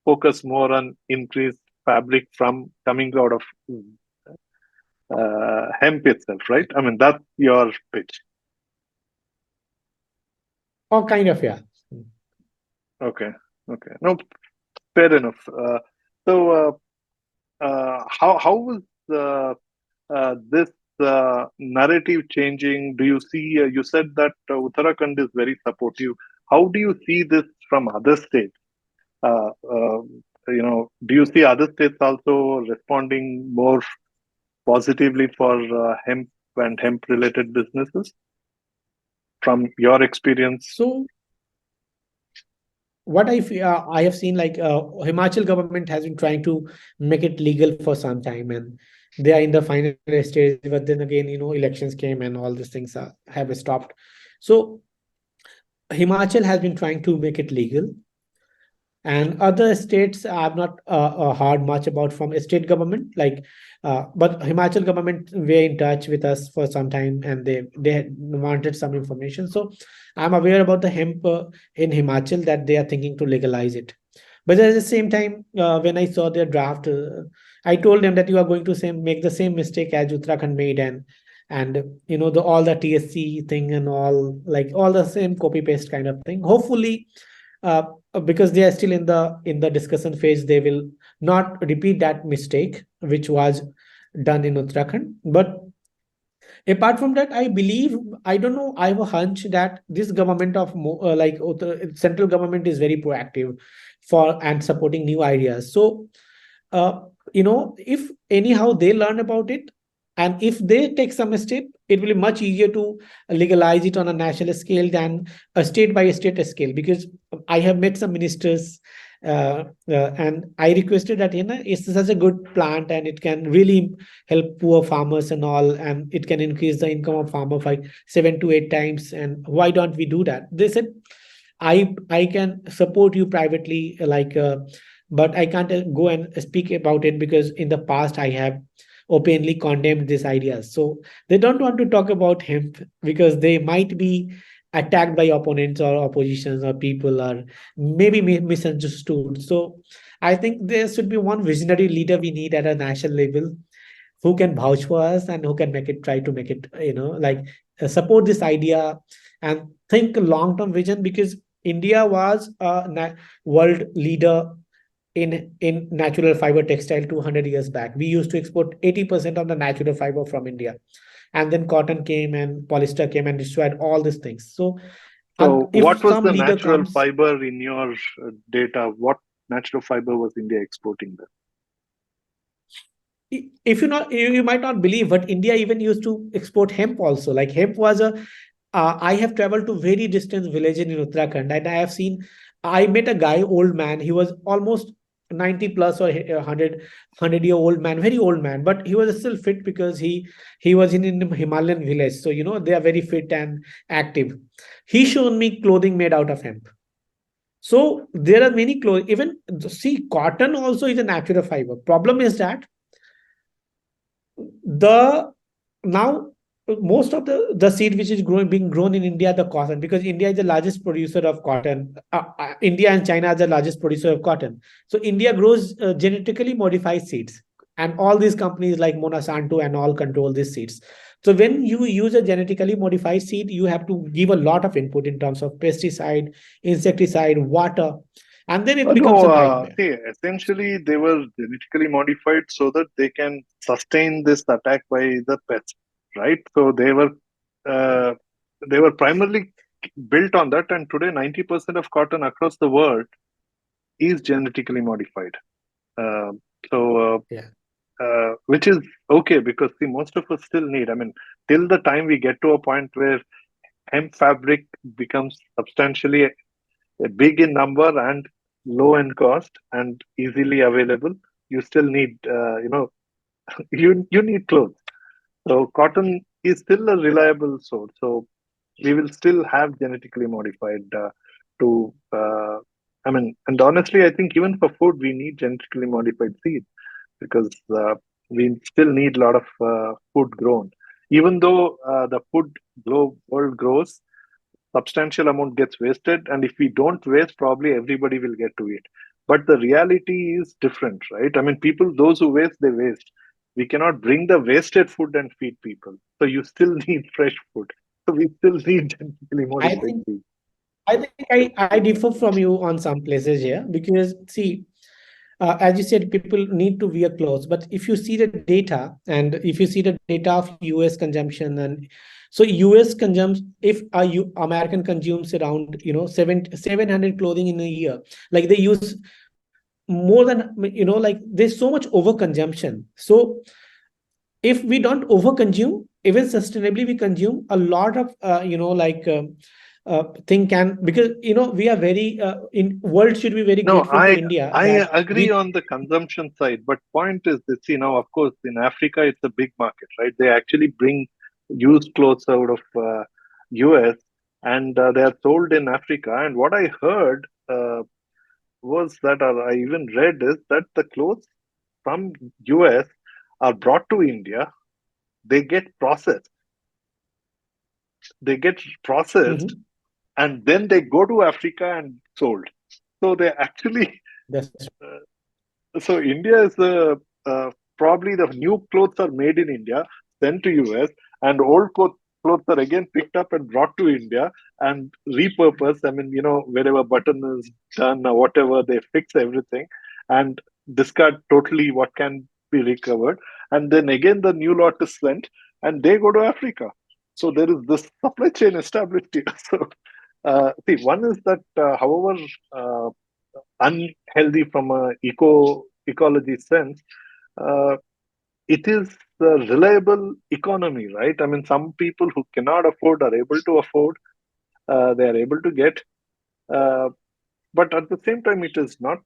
focus more on increased fabric from coming out of hemp itself, right? I mean, that's your pitch. Or kind of, yeah. Okay, okay. No, fair enough. So, how was this narrative changing? Do you see? You said that Uttarakhand is very supportive. How do you see this from other states? Uh, uh, do you see other states also responding more positively for hemp and hemp-related businesses from your experience? So I have seen, like Himachal government has been trying to make it legal for some time, and they are in the final stage. But then again, elections came and all these things have stopped. So Himachal has been trying to make it legal, and other states I've not heard much about from a state government, like but Himachal government were in touch with us for some time, and they had wanted some information. So I'm aware about the hemp in Himachal, that they are thinking to legalize it. But at the same time, when I saw their draft, I told them that you are going to make the same mistake as Uttarakhand made, and the all the TSC thing and all, like all the same copy paste kind of thing. Hopefully, uh, because they are still in the discussion phase, they will not repeat that mistake which was done in Uttarakhand. But Apart from that, I believe, I don't know, I have a hunch that this government of central government is very proactive for and supporting new ideas. So uh, if anyhow they learn about it, and if they take some step, it will be much easier to legalize it on a national scale than a state by state scale. Because I have met some ministers, and I requested that, it's such a good plant and it can really help poor farmers and all, and it can increase the income of farmer by 7 to 8 times, and why don't we do that? They said, I can support you privately, but I can't go and speak about it, because in the past I have openly condemned these ideas. So they don't want to talk about hemp because they might be attacked by opponents or oppositions or people, or maybe misunderstood. So I think there should be one visionary leader we need at a national level, who can vouch for us and who can make it, try to make it, support this idea and think long term vision. Because India was a world leader in natural fiber textile 200 years back. We used to export 80% of the natural fiber from India, and then cotton came and polyester came and destroyed all these things. So So, what if was some the leader natural comes, fiber in your data? What natural fiber was India exporting there? if you not you might not believe, but India even used to export hemp also. Like hemp was a I have traveled to very distant village in Uttarakhand, and I have seen. I met a guy, old man. He was almost 90 plus, or 100 year old man, very old man, but he was still fit because he was in a Himalayan village. So they are very fit and active. He showed me clothing made out of hemp. So there are many clothes. Even see, cotton also is a natural fiber. Problem is that the now most of the seed which is being grown in India, the cotton, because India is the largest producer of cotton. India and China are the largest producer of cotton. So India grows genetically modified seeds, and all these companies like Monsanto and all control these seeds. So when you use a genetically modified seed, you have to give a lot of input in terms of pesticide, insecticide, water, and then it becomes No, a nightmare. see, essentially they were genetically modified so that they can sustain this attack by the pests, right? So uh, they were primarily built on that, and today 90% of cotton across the world is genetically modified. Uh, so, Yeah. which is okay because see, most of us still need. I mean, till the time we get to a point where hemp fabric becomes substantially big in number and low in cost and easily available, you still need, you need clothes. So cotton is still a reliable source. So we will still have genetically modified to. I mean, and honestly, I think even for food, we need genetically modified seeds because we still need a lot of food grown. Even though the world grows, substantial amount gets wasted, and if we don't waste, probably everybody will get to it. But the reality is different, right? I mean, people, those who waste, they waste. We cannot bring the wasted food and feed people, so you still need fresh food. So we still need genetically I modified think food. I think I differ from you on some places here, because see, as you said, people need to wear clothes. But if you see the data, and if you see the data of US consumption, and so US consumes, if American consumes around 700 clothing in a year, like they use more than, like there's so much overconsumption. So if we don't overconsume, even sustainably, we consume a lot of thing can, because we are very in world should be very No, grateful to India I that agree we. on the consumption side, but point is this, of course, in Africa it's a big market, right? They actually bring used clothes out of US and they are sold in Africa. And what I heard was that, or I even read, is that the clothes from US are brought to India, they get processed, they get processed, Mhm. and then they go to Africa and sold. So they actually That's So India is probably the new clothes are made in India, sent to US, and clothes are again picked up and brought to India and repurposed. I mean, wherever button is done or whatever, they fix everything and discard totally what can be recovered. And then again, the new lot is sent. and they go to Africa. So there is this supply chain established here. So see, one is that however uh, unhealthy from a ecology sense, uh, it is a reliable economy, right? I mean, some people who cannot afford are able to afford, they are able to get, uh, but at the same time, it is not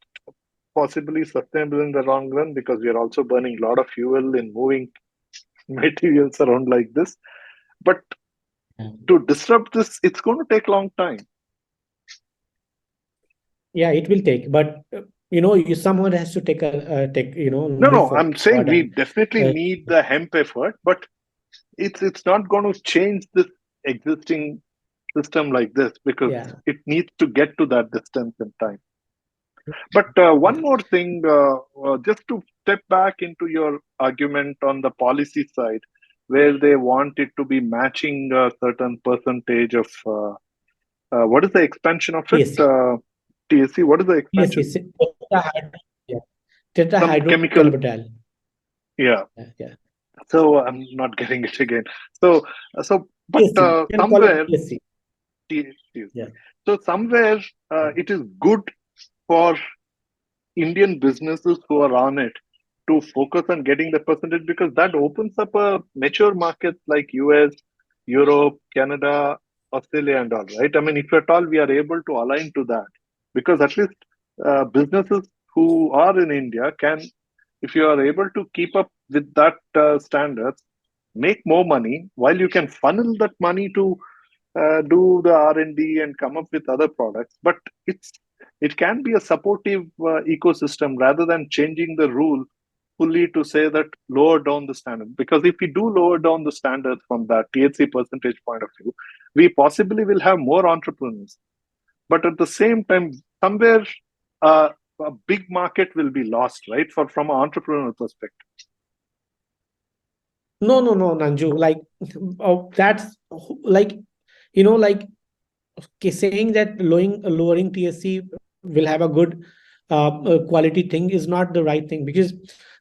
possibly sustainable in the long run because we are also burning a lot of fuel in moving materials around like this. But to disrupt this, it's going to take a long time. Yeah, it will take, but someone has to take No, move no, I'm forward saying and we definitely need the hemp effort, but it's not going to change this existing system like this because yeah, it needs to get to that distance in time. But one yeah. more thing, just to step back into your argument on the policy side, where they want it to be matching a certain percentage of what is the expansion of it? TSC, TSC, what is the TSC, expansion? yeah, Some chemical, tetrahydrocannabinol. yeah. Yeah. So I'm not getting it again. So, but TSC, you can call it somewhere, TSC. TSC. Yeah. So somewhere it is good for Indian businesses who are on it to focus on getting the percentage because that opens up a mature markets like US, Europe, Canada, Australia, and all, right? I mean, if at all we are able to align to that, because at least businesses who are in India can, if you are able to keep up with that standards, make more money while you can funnel that money to do the R&D and come up with other products. But it's it can be a supportive ecosystem rather than changing the rule fully to say that lower down the standard. Because if we do lower down the standards from that THC percentage point of view, we possibly will have more entrepreneurs. But at the same time, somewhere a big market will be lost, right? For from an entrepreneurial perspective. No, no, no, Nanju. Like, that's like, like, okay, saying that lowering TSC will have a good quality thing is not the right thing, because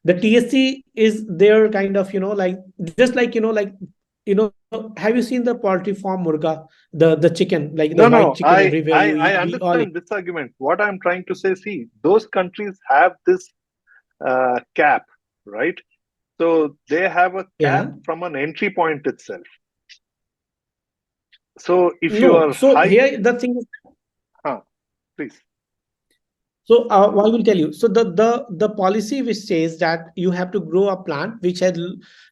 the TSC is their kind of, like, just like, have you seen the poultry farm murga, the chicken, like the No, white no, chicken everywhere you I eat, we all eat. understand this argument. What I'm trying to say, see, those countries have this cap, right? So they have a cap Yeah. from an entry point itself. So if you No. are So high, here the thing is, please. so I will tell you. So the policy which says that you have to grow a plant which has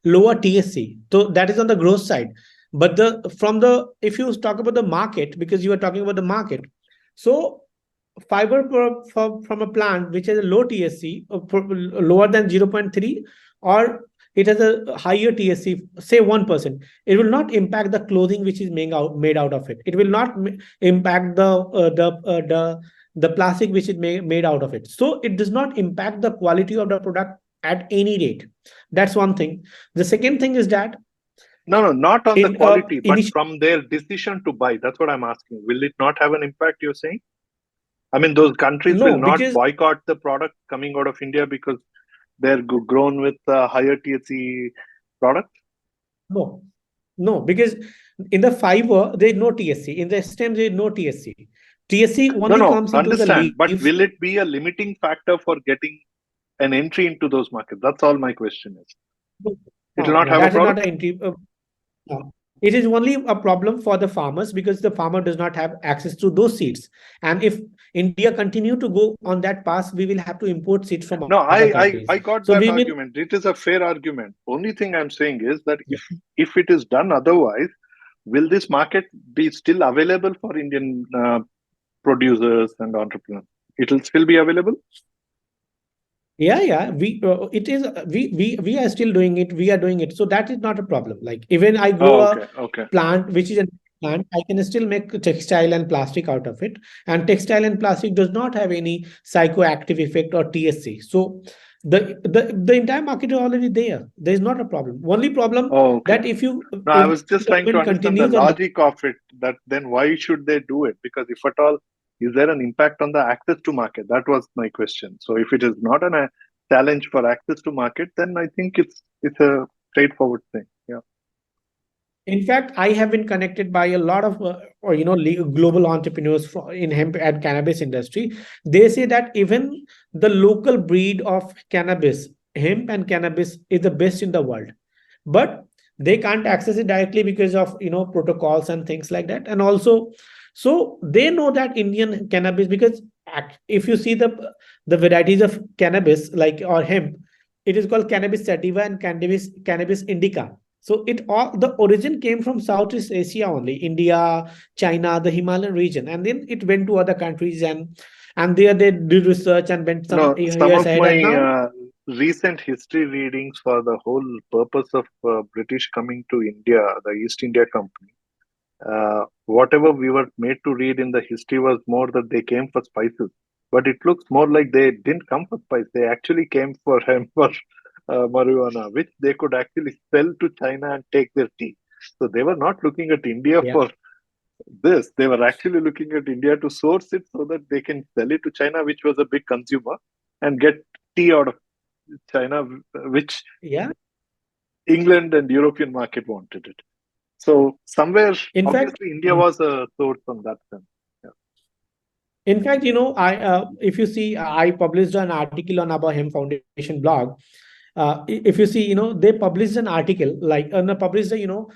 lower TSC. So that is on the growth side. But the from the if you talk about the market, because you are talking about the market, so fiber from a plant which has a low TSC, lower than 0.3, or it has a higher TSC, say 1%, it will not impact the clothing which is made out of it. It will not impact the plastic which is made out of it. So it does not impact the quality of the product at any rate. That's one thing. The second thing is that No, no, not on the in quality, but initial from their decision to buy. That's what I'm asking. Will it not have an impact, you're saying? I mean, those countries will no, not because boycott the product coming out of India because they're grown with higher THC product? no, no, because in the fiber there is no TSC. In the stem there is no TSC. TSC No, only no, comes into the understand. But leaves. will it be a limiting factor for getting an entry into those markets? That's all my question is. It will No, not no, have a that is problem? not an entry. No. It is only a problem for the farmers because the farmer does not have access to those seeds. And if India continue to go on that path, we will have to import seeds from No, other countries. I got So that we will. argument. It is a fair argument. Only thing I'm saying is that Yeah. if it is done otherwise, will this market be still available for Indian producers and entrepreneurs? It will still be available? Yeah, yeah. We it is we are still doing it. We are doing it. So that is not a problem. Like, even I grow Oh, a okay, okay. plant which is a plant, I can still make textile and plastic out of it. And textile and plastic does not have any psychoactive effect or TSC. So the entire market is already there. There is not a problem. Only problem Oh, okay. that No, I if was just the trying to government understand the continues on that. logic of it. That then why should they do it? Because if at all, is there an impact on the access to market? That was my question. So if it is not a challenge for access to market, then I think it's a straightforward thing. Yeah. In fact, I have been connected by a lot of or global entrepreneurs in hemp and cannabis industry. They say that even the local breed of cannabis, hemp and cannabis, is the best in the world, but they can't access it directly because of protocols and things like that. And also, so they know that Indian cannabis, because if you see the varieties of cannabis like or hemp, it is called cannabis sativa and cannabis indica. So it all the origin came from Southeast Asia only, India, China, the Himalayan region, and then it went to other countries, and there they did research and went some No, some years of ahead, and my now recent history readings for the whole purpose of British coming to India, the East India Company, whatever we were made to read in the history was more that they came for spices. But it looks more like they didn't come for spice. They actually came for hemp or marijuana, which they could actually sell to China and take their tea. So they were not looking at India yeah, for this. They were actually looking at India to source it so that they can sell it to China, which was a big consumer, and get tea out of China, which yeah. England and European market wanted it. So somewhere, In fact, obviously, India was a source on that sense. Yeah. I if you see, I published an article on our Hemp Foundation blog. If you see, they published an article like no, published a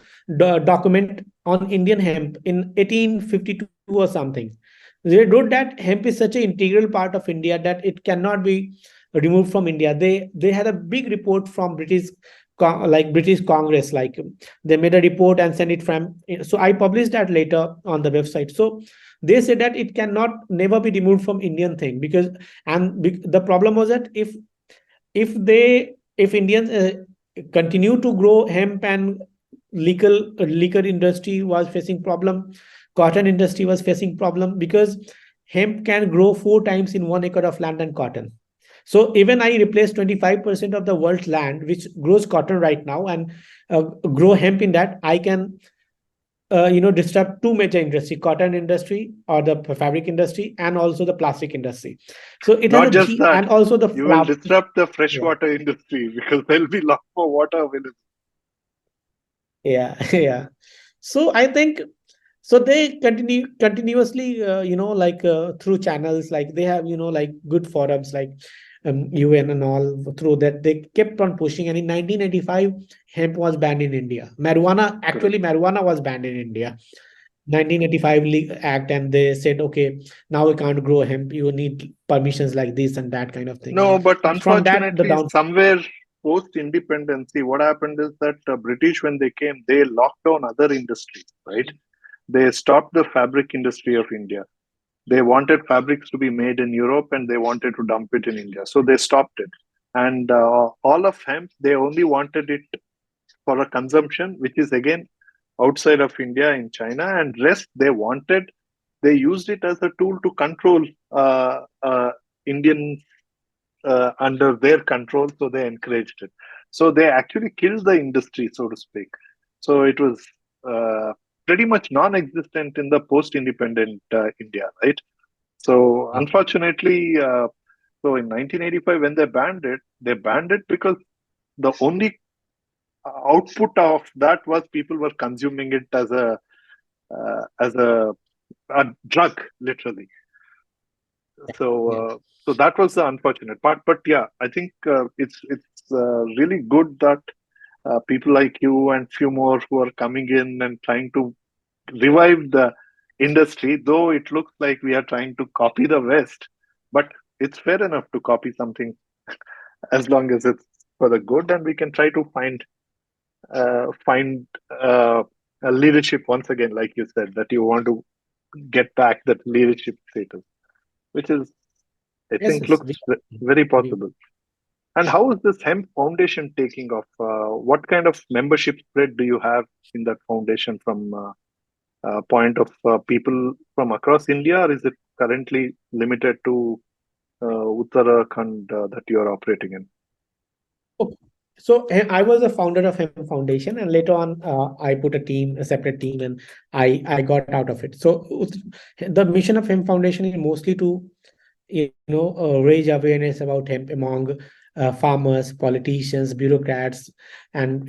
document on Indian hemp in 1852 or something. They wrote that hemp is such an integral part of India that it cannot be removed from India. They had a big report from British Congress, like they made a report and sent it from. So I published that later on the website. So they said that it cannot never be removed from Indian thing, because the problem was that if Indians continue to grow hemp, and liquor industry was facing problem, cotton industry was facing problem, because hemp can grow 4 times in 1 acre of land than cotton. So even I replace 25% of the world's land which grows cotton right now, and grow hemp in that, I can disrupt two major industry: cotton industry or the fabric industry, and also the plastic industry. So it has Not a just that, and also the you will flower. disrupt the Yeah, freshwater industry because there'll be lot more water available. yeah, yeah. So I think, so they continuously through channels, like they have like good forums like UN and all, through that they kept on pushing. And in 1985, hemp was banned in India. Correct. Marijuana was banned in India. 1985 act, and they said, okay, now we can't grow hemp, you need permissions like this and that kind of thing. No, And but from that, the unfortunately, down. somewhere post independency, what happened is that British, when they came, they locked down other industries, right? They stopped the fabric industry of India. They wanted fabrics to be made in Europe and they wanted to dump it in India. So they stopped it. And all of hemp, they only wanted it for a consumption, which is again outside of India in China. And rest they used it as a tool to control Indian under their control. So they encouraged it. So they actually killed the industry, so to speak. So it was pretty much non existent in the post independent India, right? So unfortunately, so in 1985, when they banned it because the only output of that was people were consuming it as a drug, literally. So Yeah. so that was the unfortunate part. But yeah, I think it's really good that people like you and few more who are coming in and trying to revive the industry, though it looks like we are trying to copy the West, but it's fair enough to copy something as long as it's for the good, and we can try to find a leadership once again, like you said, that you want to get back that leadership status, which is, I Yes, think, yes, looks very we possible. And how is this Hemp Foundation taking off? What kind of membership spread do you have in that foundation from point of people from across India, or is it currently limited to Uttarakhand that you are operating in? Okay. So I was the founder of Hemp Foundation, and later on, I put a separate team, and I got out of it. So the mission of Hemp Foundation is mostly to raise awareness about hemp among farmers, politicians, bureaucrats, and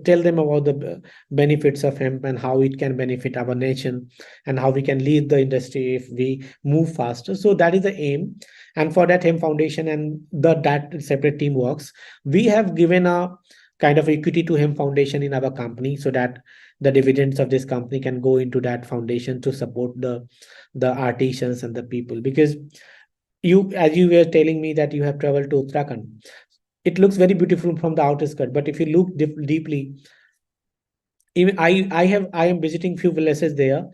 tell them about the benefits of hemp and how it can benefit our nation and how we can lead the industry if we move faster. So that is the aim. And for that, Hemp Foundation and that separate team works. We have given a kind of equity to Hemp Foundation in our company so that the dividends of this company can go into that foundation to support the artisans and the people. Because as you were telling me that you have traveled to Uttarakhand, it looks very beautiful from the outer skirt, but if you look deeply, even I am visiting few villages there.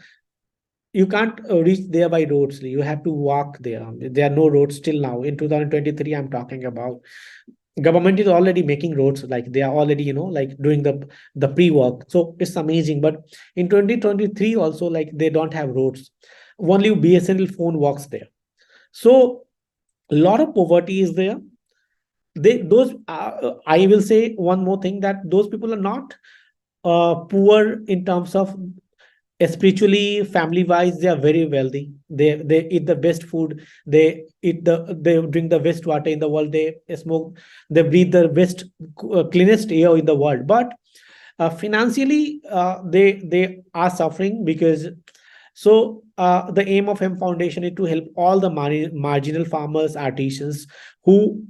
You can't reach there by roads. You have to walk there. There are no roads till now. In 2023, I'm talking about. Government is already making roads, like they are already like doing the pre-work, so it's amazing. But in 2023 also, like they don't have roads, only BSNL phone works there. So a lot of poverty is there. Those I will say one more thing, that those people are not poor in terms of spiritually, family wise. They are very wealthy. They eat the best food. They drink the best water in the world. They smoke, they breathe the best cleanest air in the world. But financially, they are suffering. Because the aim of Hemp Foundation is to help all the marginal farmers, artisans, who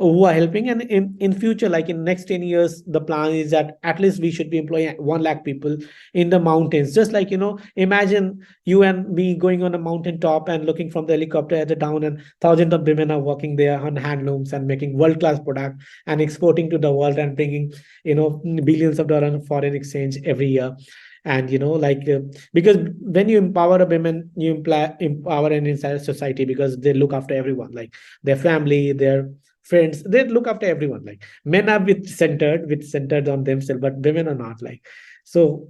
are helping. And in future, like in next 10 years, the plan is that at least we should be employing 1 lakh people in the mountains. Just like, imagine you and me going on a mountain top and looking from the helicopter at the down, and thousands of women are working there on handlooms and making world class product and exporting to the world and bringing billions of dollars in foreign exchange every year. And because when you empower a women, you empower an entire society, because they look after everyone, like their family, their friends, they look after everyone. Like men are with centered on themselves, but women are not. Like, so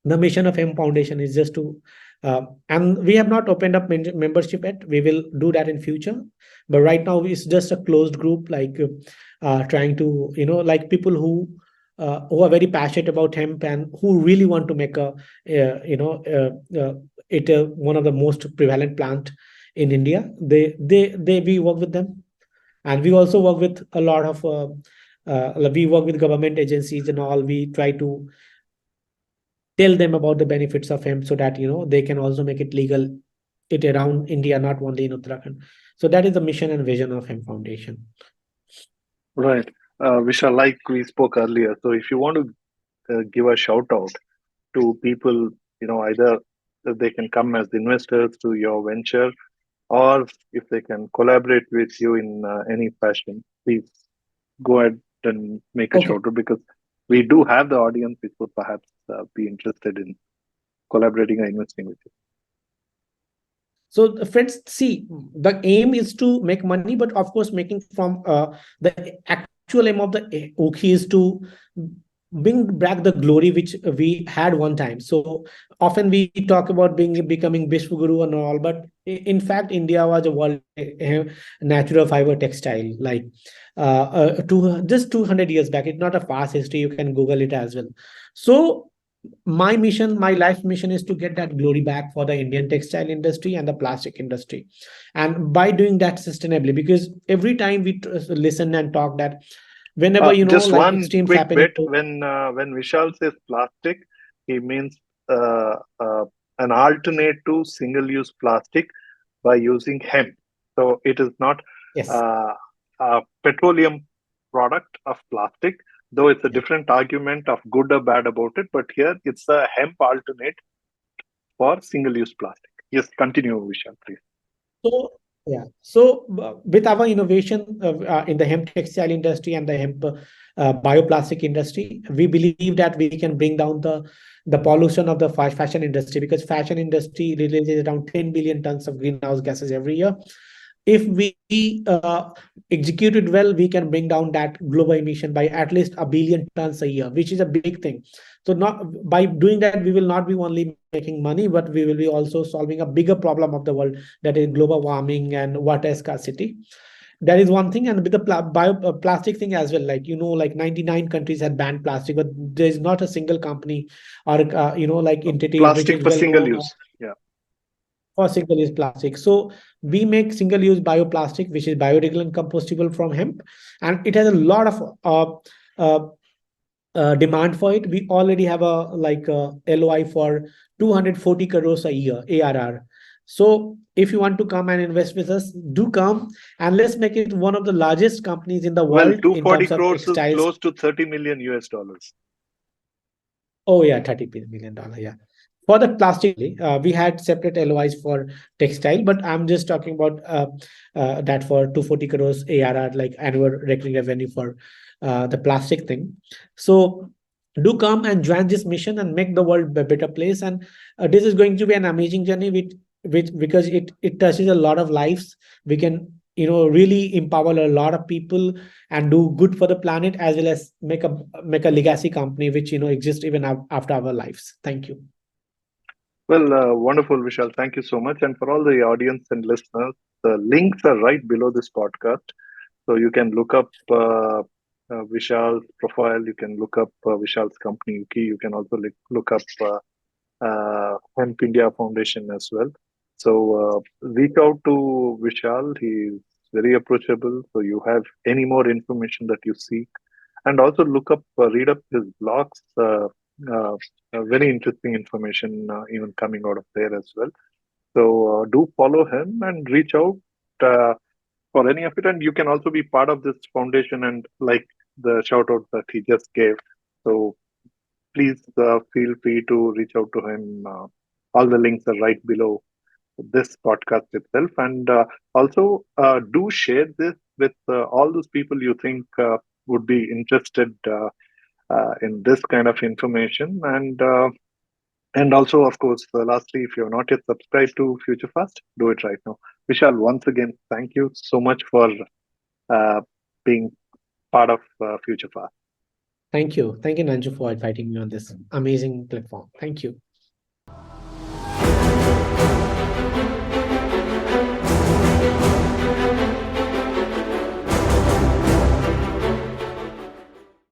the mission of M Foundation is just to and we have not opened up membership yet. We will do that in future, but right now it's just a closed group, like trying to like people who are very passionate about hemp and who really want to make a it one of the most prevalent plant in India. They we work with them. And we also work with a lot of we work with government agencies and all. We try to tell them about the benefits of hemp so that they can also make it legal it around India, not only in Uttarakhand. So that is the mission and vision of Hemp Foundation. Right. Vishal, like we spoke earlier, so if you want to give a shout out to people, either they can come as investors to your venture, or if they can collaborate with you in any fashion, please go ahead and make a Okay. shout out, because we do have the audience which would perhaps be interested in collaborating or investing with you. So friends, see, the aim is to make money, but of course, making from the actual aim of the Ukhi is to bring back the glory which we had one time. So often we talk about becoming Vishwaguru and all, but in fact, India was a world natural fiber textile, like just 200 years back. It's not a fast history. You can Google it as well. So my life mission is to get that glory back for the Indian textile industry and the plastic industry. And by doing that sustainably, because every time we listen and talk that whenever Just like one extremes quick happening bit: when Vishal says plastic, he means uh, uh, an alternate to single-use plastic by using hemp. So it is not yes. uh, a petroleum product of plastic, though it's a Yeah. different argument of good or bad about it. But here it's a hemp alternate for single-use plastic. Yes, continue, Vishal, please. So yeah, so with our innovation in the hemp textile industry and the hemp bioplastic industry, we believe that we can bring down the pollution of the fashion industry, because fashion industry releases around 10 billion tons of greenhouse gases every year. If we execute it well, we can bring down that global emission by at least a billion tons a year, which is a big thing. So not by doing that, we will not be only making money, but we will be also solving a bigger problem of the world, that is global warming and water scarcity. That is one thing. And with the plastic thing as well, like like 99 countries had banned plastic, but there is not a single company or like entity which Plastic is for well single known. use. Yeah. for single-use plastic. So we make single-use bioplastic, which is biodegradable and compostable from hemp, and it has a lot of uh, demand for it. We already have a like a LOI for 240 crores a year ARR. So if you want to come and invest with us, do come, and let's make it one of the largest companies in the Well, world in 240 terms of crores is textiles. close to 30 million US dollars. Oh yeah, $30 million. Yeah. For the plastic only, we had separate LOIs for textile, but I'm just talking about that for 240 crores ARR, like annual recurring revenue for the plastic thing. So do come and join this mission and make the world a better place. And this is going to be an amazing journey with because it touches a lot of lives. We can really empower a lot of people and do good for the planet, as well as make a legacy company which exists even after our lives. Thank you. Well, wonderful, Vishal. Thank you so much. And for all the audience and listeners, the links are right below this podcast. So you can look up Vishal's profile. You can look up Vishal's company, Ukhi. You can also look up Hemp India Foundation as well. So reach out to Vishal. He's very approachable. So you have any more information that you seek, and also read up his blogs. Very interesting information, even coming out of there as well. So do follow him and reach out uh, for any of it. And you can also be part of this foundation and like the shout out that he just gave. So please feel free to reach out to him. All the links are right below this podcast itself. And also do share this with all those people you think would be interested in this kind of information. And also, of course, lastly, if you're not yet subscribed to Future Fast, do it right now. Vishal, once again, thank you so much for uh, being part of Future Fast. Thank you, Nanju, for inviting me on this amazing platform. Thank you.